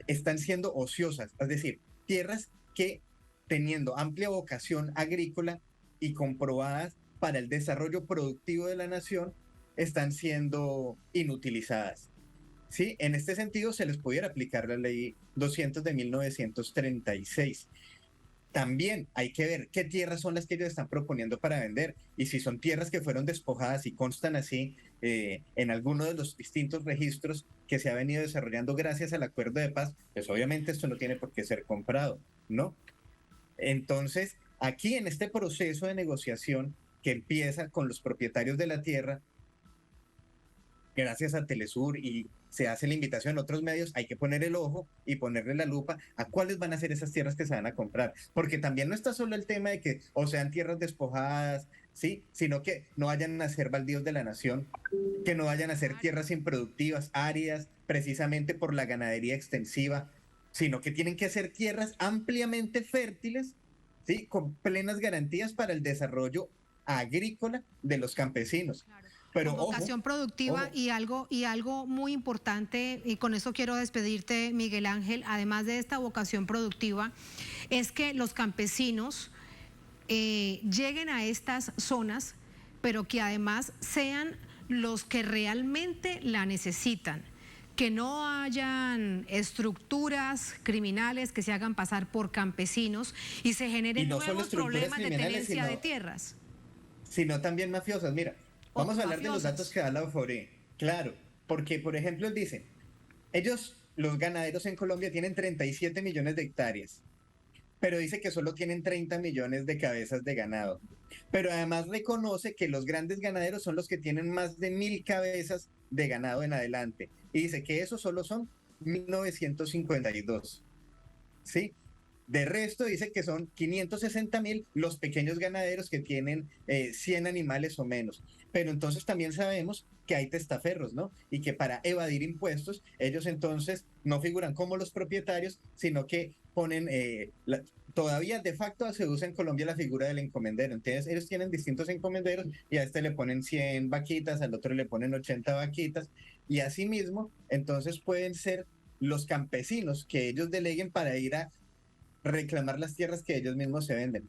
[SPEAKER 15] están siendo ociosas, es decir, tierras que teniendo amplia vocación agrícola y comprobadas para el desarrollo productivo de la nación, están siendo inutilizadas. ¿Sí? En este sentido, se les pudiera aplicar la ley 200 de 1936. También hay que ver qué tierras son las que ellos están proponiendo para vender, y si son tierras que fueron despojadas y constan así en alguno de los distintos registros que se ha venido desarrollando gracias al acuerdo de paz, pues obviamente esto no tiene por qué ser comprado, ¿no? Entonces, aquí en este proceso de negociación que empieza con los propietarios de la tierra, gracias a Telesur, y se hace la invitación a otros medios, hay que poner el ojo y ponerle la lupa a cuáles van a ser esas tierras que se van a comprar, porque también no está solo el tema de que o sean tierras despojadas, ¿sí? Sino que no vayan a ser baldíos de la nación, que no vayan a ser tierras improductivas, áridas, precisamente por la ganadería extensiva, sino que tienen que ser tierras ampliamente fértiles, ¿sí? Con plenas garantías para el desarrollo agrícola de los campesinos.
[SPEAKER 1] Claro.
[SPEAKER 15] Pero
[SPEAKER 1] con vocación productiva. Y algo muy importante, y con eso quiero despedirte, Miguel Ángel, además de esta vocación productiva, es que los campesinos lleguen a estas zonas, pero que además sean los que realmente la necesitan, que no hayan estructuras criminales que se hagan pasar por campesinos y se generen nuevos problemas de tenencia de tierras.
[SPEAKER 15] Sino también mafiosas. Mira, vamos a hablar de los datos que da la OFORE. Claro, porque, por ejemplo, él dice, los ganaderos en Colombia tienen 37 millones de hectáreas, pero dice que solo tienen 30 millones de cabezas de ganado. Pero además reconoce que los grandes ganaderos son los que tienen más de 1.000 cabezas de ganado en adelante. Y dice que esos solo son 1.952. ¿Sí? De resto dice que son 560.000 los pequeños ganaderos que tienen 100 animales o menos. Pero entonces también sabemos que hay testaferros, ¿no? Y que para evadir impuestos, ellos entonces no figuran como los propietarios, sino que ponen, todavía de facto se usa en Colombia la figura del encomendero. Entonces ellos tienen distintos encomenderos y a este le ponen 100 vaquitas, al otro le ponen 80 vaquitas. Y asimismo, entonces pueden ser los campesinos que ellos deleguen para ir a reclamar las tierras que ellos mismos se venden.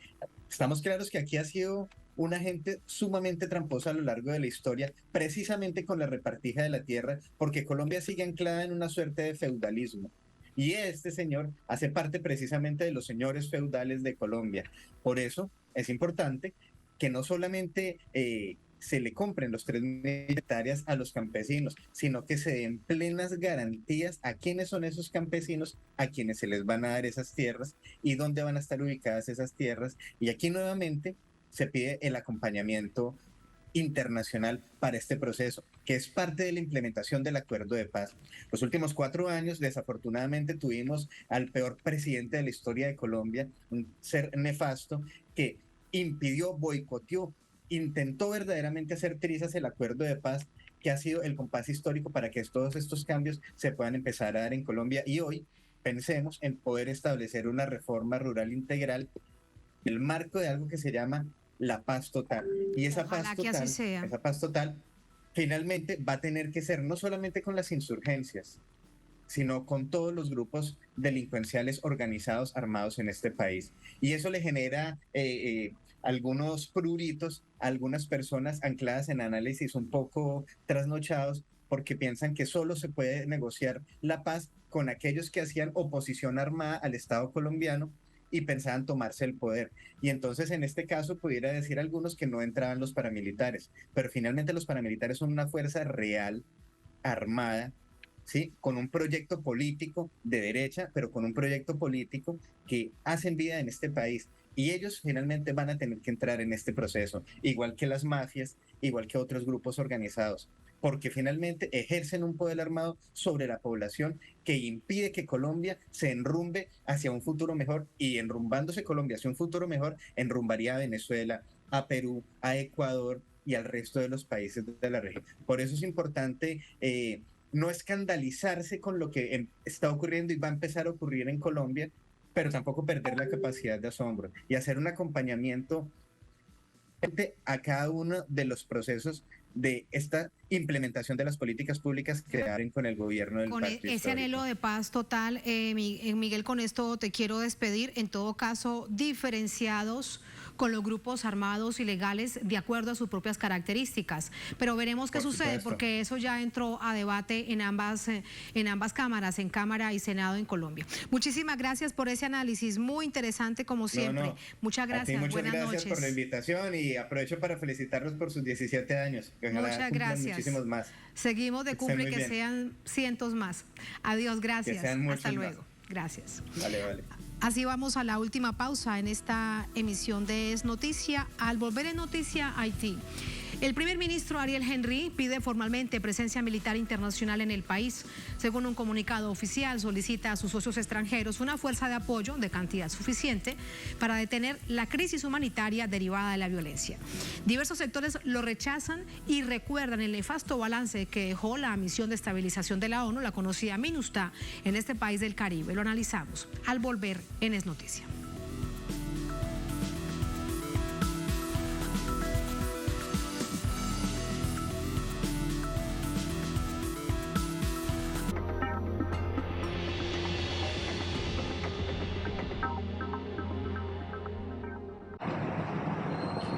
[SPEAKER 15] Estamos claros que aquí ha sido una gente sumamente tramposa a lo largo de la historia, precisamente con la repartija de la tierra, porque Colombia sigue anclada en una suerte de feudalismo. Y este señor hace parte precisamente de los señores feudales de Colombia. Por eso es importante que no solamente se le compren los 3.000 hectáreas a los campesinos, sino que se den plenas garantías a quiénes son esos campesinos, a quienes se les van a dar esas tierras y dónde van a estar ubicadas esas tierras. Y aquí nuevamente se pide el acompañamiento internacional para este proceso, que es parte de la implementación del acuerdo de paz. Los últimos 4 años, desafortunadamente, tuvimos al peor presidente de la historia de Colombia, un ser nefasto que impidió, boicoteó, intentó verdaderamente hacer trizas el acuerdo de paz, que ha sido el compás histórico para que todos estos cambios se puedan empezar a dar en Colombia. Y hoy pensemos en poder establecer una reforma rural integral en el marco de algo que se llama la paz total. Y esa paz total finalmente va a tener que ser no solamente con las insurgencias, sino con todos los grupos delincuenciales organizados, armados en este país. Y eso le genera algunos pruritos a algunas personas ancladas en análisis un poco trasnochados, porque piensan que solo se puede negociar la paz con aquellos que hacían oposición armada al Estado colombiano y pensaban tomarse el poder. Y entonces en este caso pudiera decir algunos que no entraban los paramilitares, pero finalmente los paramilitares son una fuerza real, armada, ¿sí? Con un proyecto político de derecha, pero con un proyecto político que hacen vida en este país. Y ellos finalmente van a tener que entrar en este proceso, igual que las mafias, igual que otros grupos organizados, porque finalmente ejercen un poder armado sobre la población que impide que Colombia se enrumbe hacia un futuro mejor, y enrumbándose Colombia hacia un futuro mejor, enrumbaría a Venezuela, a Perú, a Ecuador y al resto de los países de la región. Por eso es importante no escandalizarse con lo que está ocurriendo y va a empezar a ocurrir en Colombia, pero tampoco perder la capacidad de asombro y hacer un acompañamiento a cada uno de los procesos de esta implementación de las políticas públicas que abren con el gobierno del pacto histórico.
[SPEAKER 1] Ese anhelo de paz total, Miguel, con esto te quiero despedir. En todo caso, diferenciados con los grupos armados ilegales de acuerdo a sus propias características. Pero veremos qué sucede, porque eso ya entró a debate en ambas cámaras, en Cámara y Senado en Colombia. Muchísimas gracias por ese análisis, muy interesante como siempre. Muchas gracias,
[SPEAKER 15] muchas gracias por la invitación y aprovecho para felicitarlos por sus 17 años.
[SPEAKER 1] Muchas gracias.
[SPEAKER 15] Muchísimos más.
[SPEAKER 1] Seguimos de cumple, que sean cientos más. Adiós, gracias. Hasta luego. Gracias.
[SPEAKER 15] Vale.
[SPEAKER 1] Así vamos a la última pausa en esta emisión de Es Noticia. Al volver en Noticia Haití, el primer ministro Ariel Henry pide formalmente presencia militar internacional en el país. Según un comunicado oficial, solicita a sus socios extranjeros una fuerza de apoyo de cantidad suficiente para detener la crisis humanitaria derivada de la violencia. Diversos sectores lo rechazan y recuerdan el nefasto balance que dejó la misión de estabilización de la ONU, la conocida MINUSTAH, en este país del Caribe. Lo analizamos al volver en Es Noticia.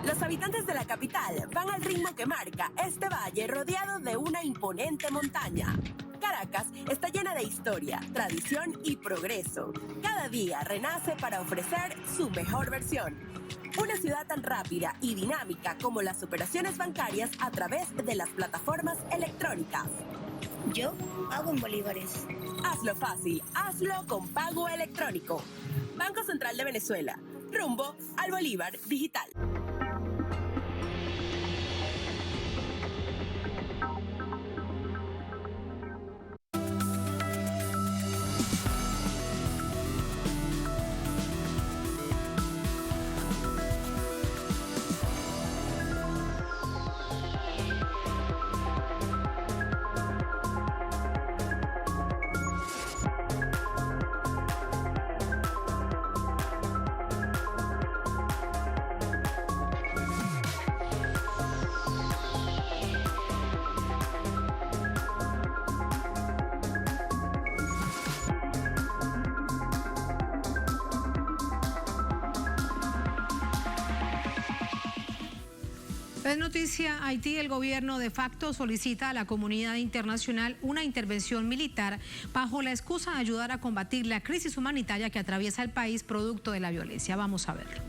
[SPEAKER 16] Los habitantes de la capital van al ritmo que marca este valle rodeado de una imponente montaña. Caracas está llena de historia, tradición y progreso. Cada día renace para ofrecer su mejor versión. Una ciudad tan rápida y dinámica como las operaciones bancarias a través de las plataformas electrónicas.
[SPEAKER 17] Yo hago en bolívares.
[SPEAKER 16] Hazlo fácil, hazlo con pago electrónico. Banco Central de Venezuela, rumbo al Bolívar digital.
[SPEAKER 1] En Noticia Haití, el gobierno de facto solicita a la comunidad internacional una intervención militar bajo la excusa de ayudar a combatir la crisis humanitaria que atraviesa el país producto de la violencia. Vamos a verlo.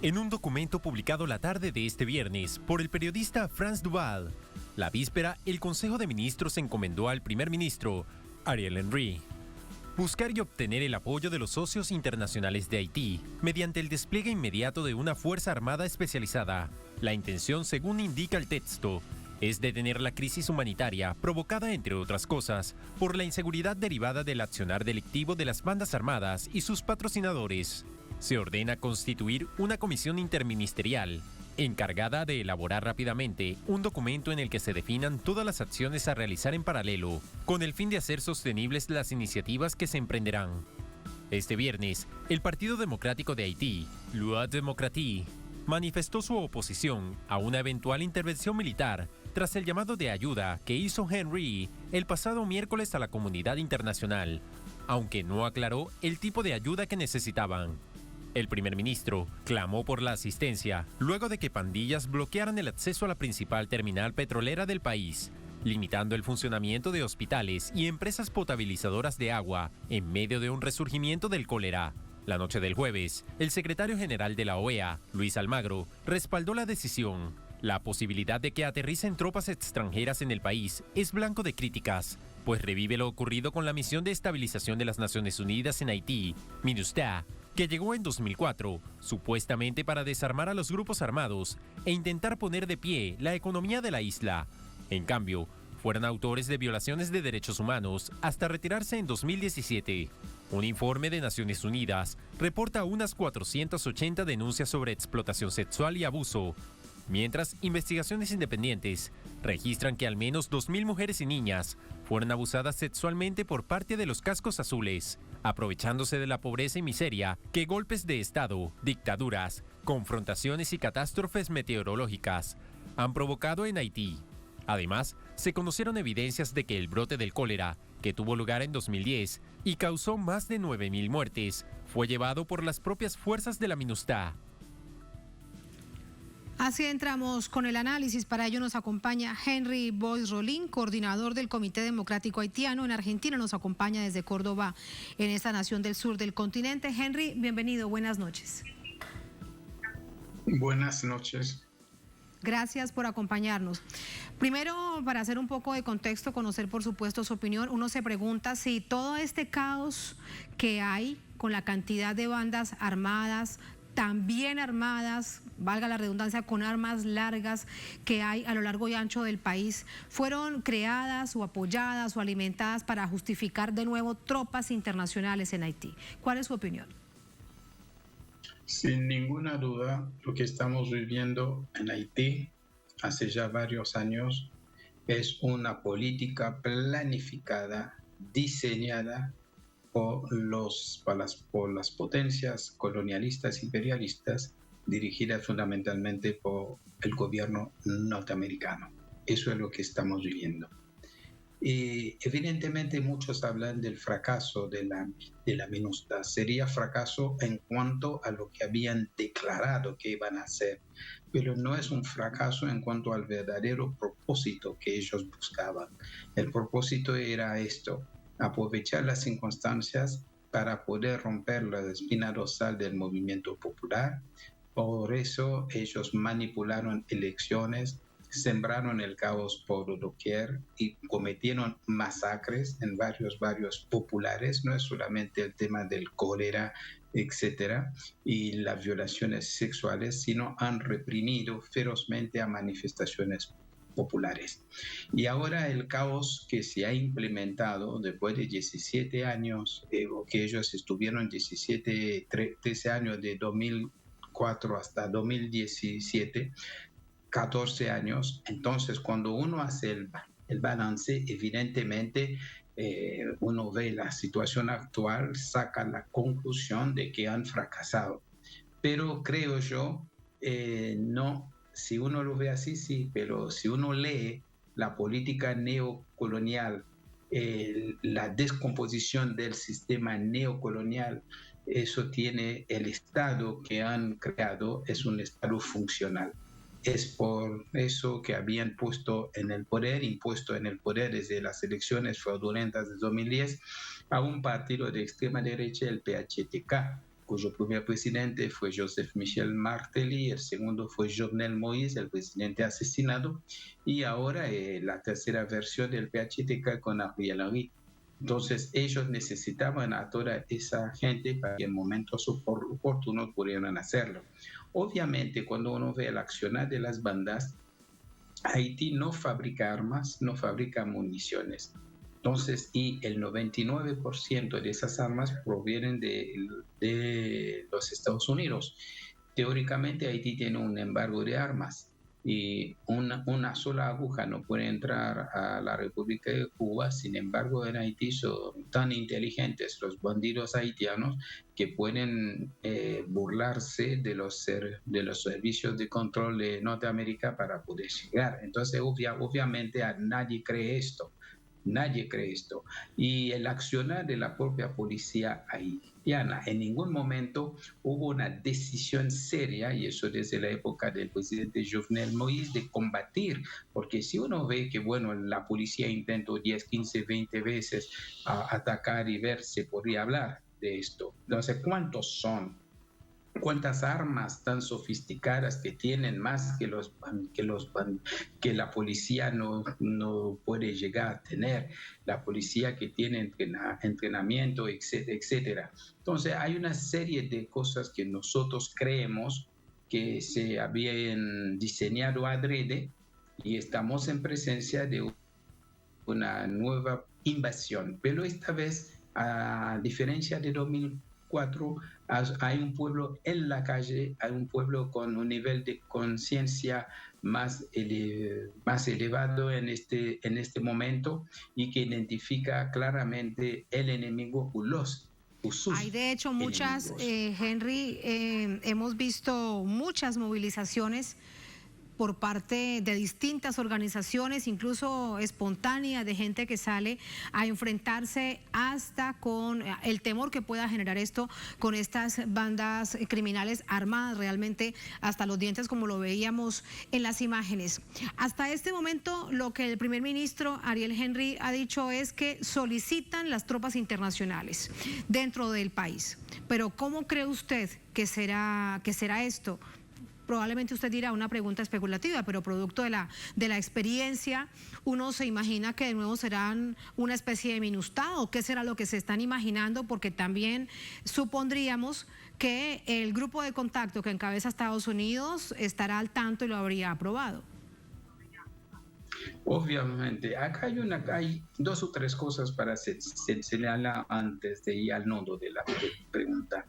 [SPEAKER 18] En un documento publicado la tarde de este viernes por el periodista France Duval, la víspera, el Consejo de Ministros encomendó al primer ministro, Ariel Henry, buscar y obtener el apoyo de los socios internacionales de Haití mediante el despliegue inmediato de una fuerza armada especializada. La intención, según indica el texto, es detener la crisis humanitaria provocada, entre otras cosas, por la inseguridad derivada del accionar delictivo de las bandas armadas y sus patrocinadores. Se ordena constituir una comisión interministerial encargada de elaborar rápidamente un documento en el que se definan todas las acciones a realizar en paralelo, con el fin de hacer sostenibles las iniciativas que se emprenderán. Este viernes, el Partido Democrático de Haití, Loi Démocratique, manifestó su oposición a una eventual intervención militar tras el llamado de ayuda que hizo Henry el pasado miércoles a la comunidad internacional, aunque no aclaró el tipo de ayuda que necesitaban. El primer ministro clamó por la asistencia luego de que pandillas bloquearan el acceso a la principal terminal petrolera del país, limitando el funcionamiento de hospitales y empresas potabilizadoras de agua en medio de un resurgimiento del cólera. La noche del jueves, el secretario general de la OEA, Luis Almagro, respaldó la decisión. La posibilidad de que aterricen tropas extranjeras en el país es blanco de críticas, pues revive lo ocurrido con la misión de estabilización de las Naciones Unidas en Haití, MINUSTAH, que llegó en 2004, supuestamente para desarmar a los grupos armados e intentar poner de pie la economía de la isla. En cambio, fueron autores de violaciones de derechos humanos hasta retirarse en 2017. Un informe de Naciones Unidas reporta unas 480 denuncias sobre explotación sexual y abuso, mientras investigaciones independientes registran que al menos 2.000 mujeres y niñas fueron abusadas sexualmente por parte de los cascos azules, aprovechándose de la pobreza y miseria que golpes de Estado, dictaduras, confrontaciones y catástrofes meteorológicas han provocado en Haití. Además, se conocieron evidencias de que el brote del cólera, que tuvo lugar en 2010 y causó más de 9.000 muertes, fue llevado por las propias fuerzas de la MINUSTAH.
[SPEAKER 1] Así entramos con el análisis. Para ello nos acompaña Henry Boys Rolín, coordinador del Comité Democrático Haitiano en Argentina. Nos acompaña desde Córdoba, en esta nación del sur del continente. Henry, bienvenido. Buenas noches.
[SPEAKER 19] Buenas noches.
[SPEAKER 1] Gracias por acompañarnos. Primero, para hacer un poco de contexto, conocer por supuesto su opinión, uno se pregunta si todo este caos que hay con la cantidad de bandas armadas, también armadas, valga la redundancia, con armas largas que hay a lo largo y ancho del país, fueron creadas o apoyadas o alimentadas para justificar de nuevo tropas internacionales en Haití. ¿Cuál es su opinión?
[SPEAKER 19] Sin ninguna duda, lo que estamos viviendo en Haití hace ya varios años es una política planificada, diseñada por las potencias colonialistas imperialistas, dirigidas fundamentalmente por el gobierno norteamericano. Eso es lo que estamos viviendo. Y evidentemente muchos hablan del fracaso de la MINUSTAH. Sería fracaso en cuanto a lo que habían declarado que iban a hacer, pero no es un fracaso en cuanto al verdadero propósito que ellos buscaban. El propósito era esto: aprovechar las circunstancias para poder romper la espina dorsal del movimiento popular. Por eso ellos manipularon elecciones, sembraron el caos por doquier y cometieron masacres en varios barrios populares. No es solamente el tema del cólera, etcétera, y las violaciones sexuales, sino han reprimido ferozmente a manifestaciones populares. Y ahora el caos que se ha implementado después de 17 años, que ellos estuvieron 13 años de 2004 hasta 2017, 14 años. Entonces, cuando uno hace el balance, evidentemente uno ve la situación actual, saca la conclusión de que han fracasado. Pero creo yo, no, si uno lo ve así, sí, pero si uno lee la política neocolonial, la descomposición del sistema neocolonial, eso tiene el Estado que han creado, es un Estado funcional. Es por eso que habían impuesto en el poder desde las elecciones fraudulentas de 2010 a un partido de extrema derecha, el PHTK, cuyo primer presidente fue Joseph Michel Martelly, el segundo fue Jovenel Moïse, el presidente asesinado, y ahora la tercera versión del PHTK con Ariel Henry. Entonces ellos necesitaban a toda esa gente para que en momentos oportunos pudieran hacerlo. Obviamente, cuando uno ve el accionar de las bandas, Haití no fabrica armas, no fabrica municiones. Entonces, y el 99% de esas armas provienen de los Estados Unidos. Teóricamente, Haití tiene un embargo de armas y una sola aguja no puede entrar a la República de Cuba. Sin embargo, en Haití son tan inteligentes los bandidos haitianos que pueden burlarse de los servicios de control de Norteamérica para poder llegar. Entonces, obviamente, a nadie cree esto. Nadie cree esto. Y el accionar de la propia policía haitiana, en ningún momento hubo una decisión seria, y eso desde la época del presidente Jovenel Moïse, de combatir, porque si uno ve que, bueno, la policía intentó 10, 15, 20 veces atacar y ver, se podría hablar de esto. Entonces, ¿cuántos son? ¿Cuántas armas tan sofisticadas que tienen más que la policía no puede llegar a tener? La policía que tiene entrenamiento, etcétera, etcétera. Entonces hay una serie de cosas que nosotros creemos que se habían diseñado adrede y estamos en presencia de una nueva invasión. Pero esta vez, a diferencia de 2004, hay un pueblo en la calle, hay un pueblo con un nivel de conciencia más elevado en este momento y que identifica claramente el enemigo o sus
[SPEAKER 1] hay de hecho muchas, Henry, hemos visto muchas movilizaciones por parte de distintas organizaciones, incluso espontáneas, de gente que sale a enfrentarse hasta con el temor que pueda generar esto con estas bandas criminales armadas realmente hasta los dientes, como lo veíamos en las imágenes. Hasta este momento, lo que el primer ministro Ariel Henry ha dicho es que solicitan las tropas internacionales dentro del país. Pero ¿cómo cree usted que será esto? Probablemente usted dirá una pregunta especulativa, pero producto de la experiencia, uno se imagina que de nuevo serán una especie de minustado. ¿Qué será lo que se están imaginando? Porque también supondríamos que el grupo de contacto que encabeza Estados Unidos estará al tanto y lo habría aprobado.
[SPEAKER 19] Obviamente, acá hay dos o tres cosas para señalar antes de ir al nodo de la pregunta.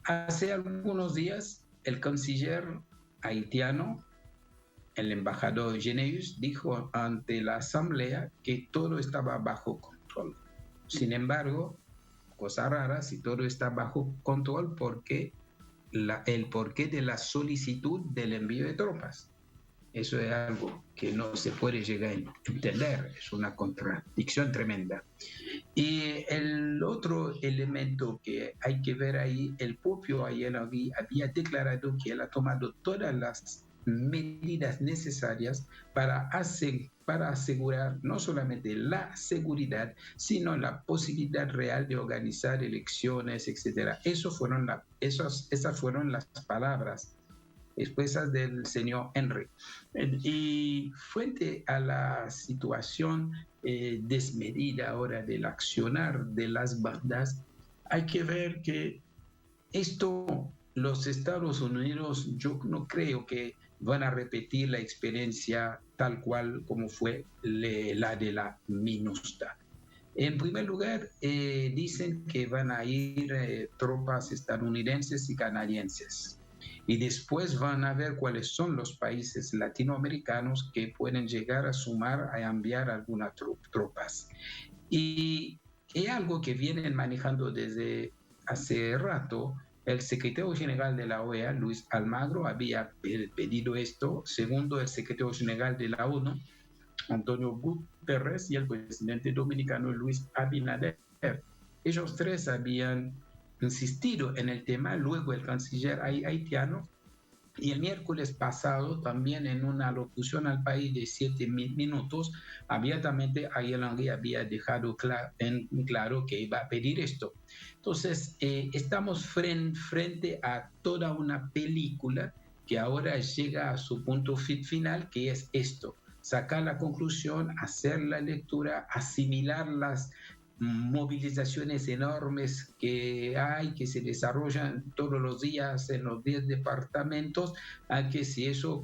[SPEAKER 19] Hace algunos días, el canciller haitiano, el embajador Geneus, dijo ante la asamblea que todo estaba bajo control. Sin embargo, cosa rara, si todo está bajo control, el porqué de la solicitud del envío de tropas. Eso es algo que no se puede llegar a entender, es una contradicción tremenda. Y el otro elemento que hay que ver ahí, el propio Ariel Henry había declarado que él ha tomado todas las medidas necesarias para asegurar no solamente la seguridad, sino la posibilidad real de organizar elecciones, etc. Esas fueron las palabras expresas del señor Henry. Y frente a la situación desmedida ahora del accionar de las bandas, hay que ver que esto, los Estados Unidos, yo no creo que van a repetir la experiencia tal cual como fue la de la MINUSTA. En primer lugar, dicen que van a ir tropas estadounidenses y canadienses. Y después van a ver cuáles son los países latinoamericanos que pueden llegar a sumar, a enviar algunas tropas. Y es algo que vienen manejando desde hace rato. El secretario general de la OEA, Luis Almagro, había pedido esto. Segundo, el secretario general de la ONU, Antonio Guterres, y el presidente dominicano, Luis Abinader. Ellos tres habían insistido en el tema, luego el canciller haitiano, y el miércoles pasado también en una locución al país de 7 minutos, abiertamente Ariel Henry había dejado claro que iba a pedir esto. Entonces, estamos frente a toda una película que ahora llega a su punto final, que es esto. sacar la conclusión, hacer la lectura, asimilar las movilizaciones enormes que hay, que se desarrollan todos los días en los 10 departamentos, a que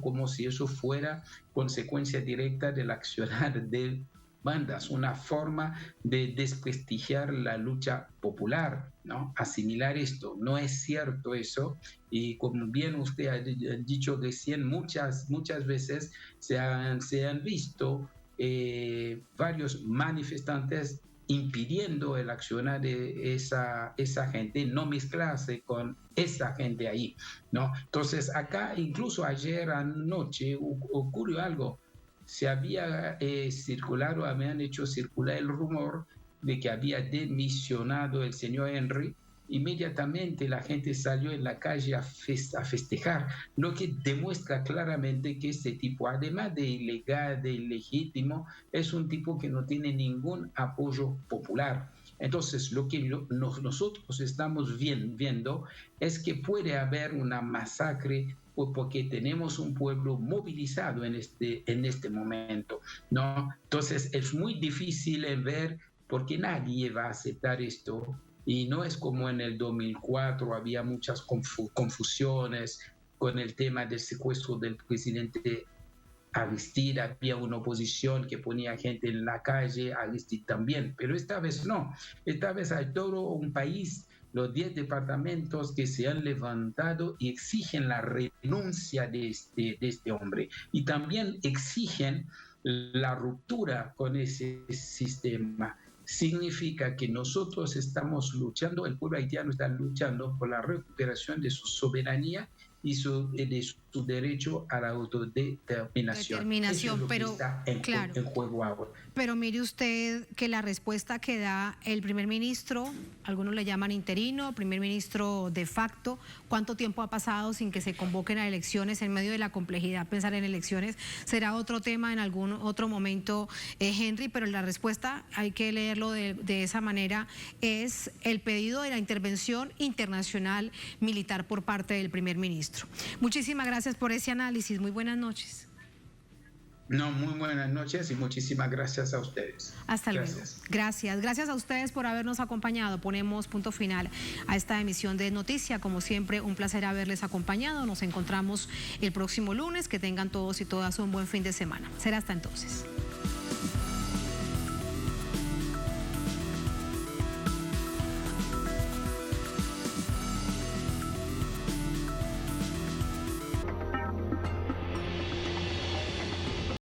[SPEAKER 19] como si eso fuera consecuencia directa del accionar de bandas, una forma de desprestigiar la lucha popular, ¿no? Asimilar esto, no es cierto eso, y como bien usted ha dicho recién, muchas veces se han visto varios manifestantes impidiendo el accionar de esa gente, no mezclarse con esa gente ahí, ¿no? Entonces acá, incluso ayer anoche ocurrió algo. Se había circulado, habían hecho circular el rumor de que había demisionado el señor Henry. Inmediatamente la gente salió en la calle a festejar, lo que demuestra claramente que este tipo, además de ilegal, de ilegítimo, es un tipo que no tiene ningún apoyo popular. Entonces, lo que nosotros estamos viendo es que puede haber una masacre porque tenemos un pueblo movilizado en este momento, ¿no? Entonces, es muy difícil ver, porque nadie va a aceptar esto. Y no es como en el 2004, había muchas confusiones con el tema del secuestro del presidente Aristide, había una oposición que ponía gente en la calle, Aristide también, pero esta vez no. Esta vez hay todo un país, los 10 departamentos que se han levantado y exigen la renuncia de este hombre. Y también exigen la ruptura con ese sistema. Significa que nosotros estamos luchando, el pueblo haitiano está luchando por la recuperación de su soberanía y de su derecho a la autodeterminación. Eso es lo
[SPEAKER 1] pero
[SPEAKER 19] que está en juego ahora.
[SPEAKER 1] Pero mire usted que la respuesta que da el primer ministro, algunos le llaman interino, primer ministro de facto, ¿cuánto tiempo ha pasado sin que se convoquen a elecciones en medio de la complejidad? Pensar en elecciones será otro tema en algún otro momento, Henry, pero la respuesta, hay que leerlo de esa manera, es el pedido de la intervención internacional militar por parte del primer ministro. Muchísimas gracias por ese análisis. Muy buenas noches.
[SPEAKER 19] No, muy buenas noches y muchísimas gracias a ustedes.
[SPEAKER 1] Hasta luego. Gracias. Gracias a ustedes por habernos acompañado. Ponemos punto final a esta emisión de Noticia. Como siempre, un placer haberles acompañado. Nos encontramos el próximo lunes. Que tengan todos y todas un buen fin de semana. Será hasta entonces.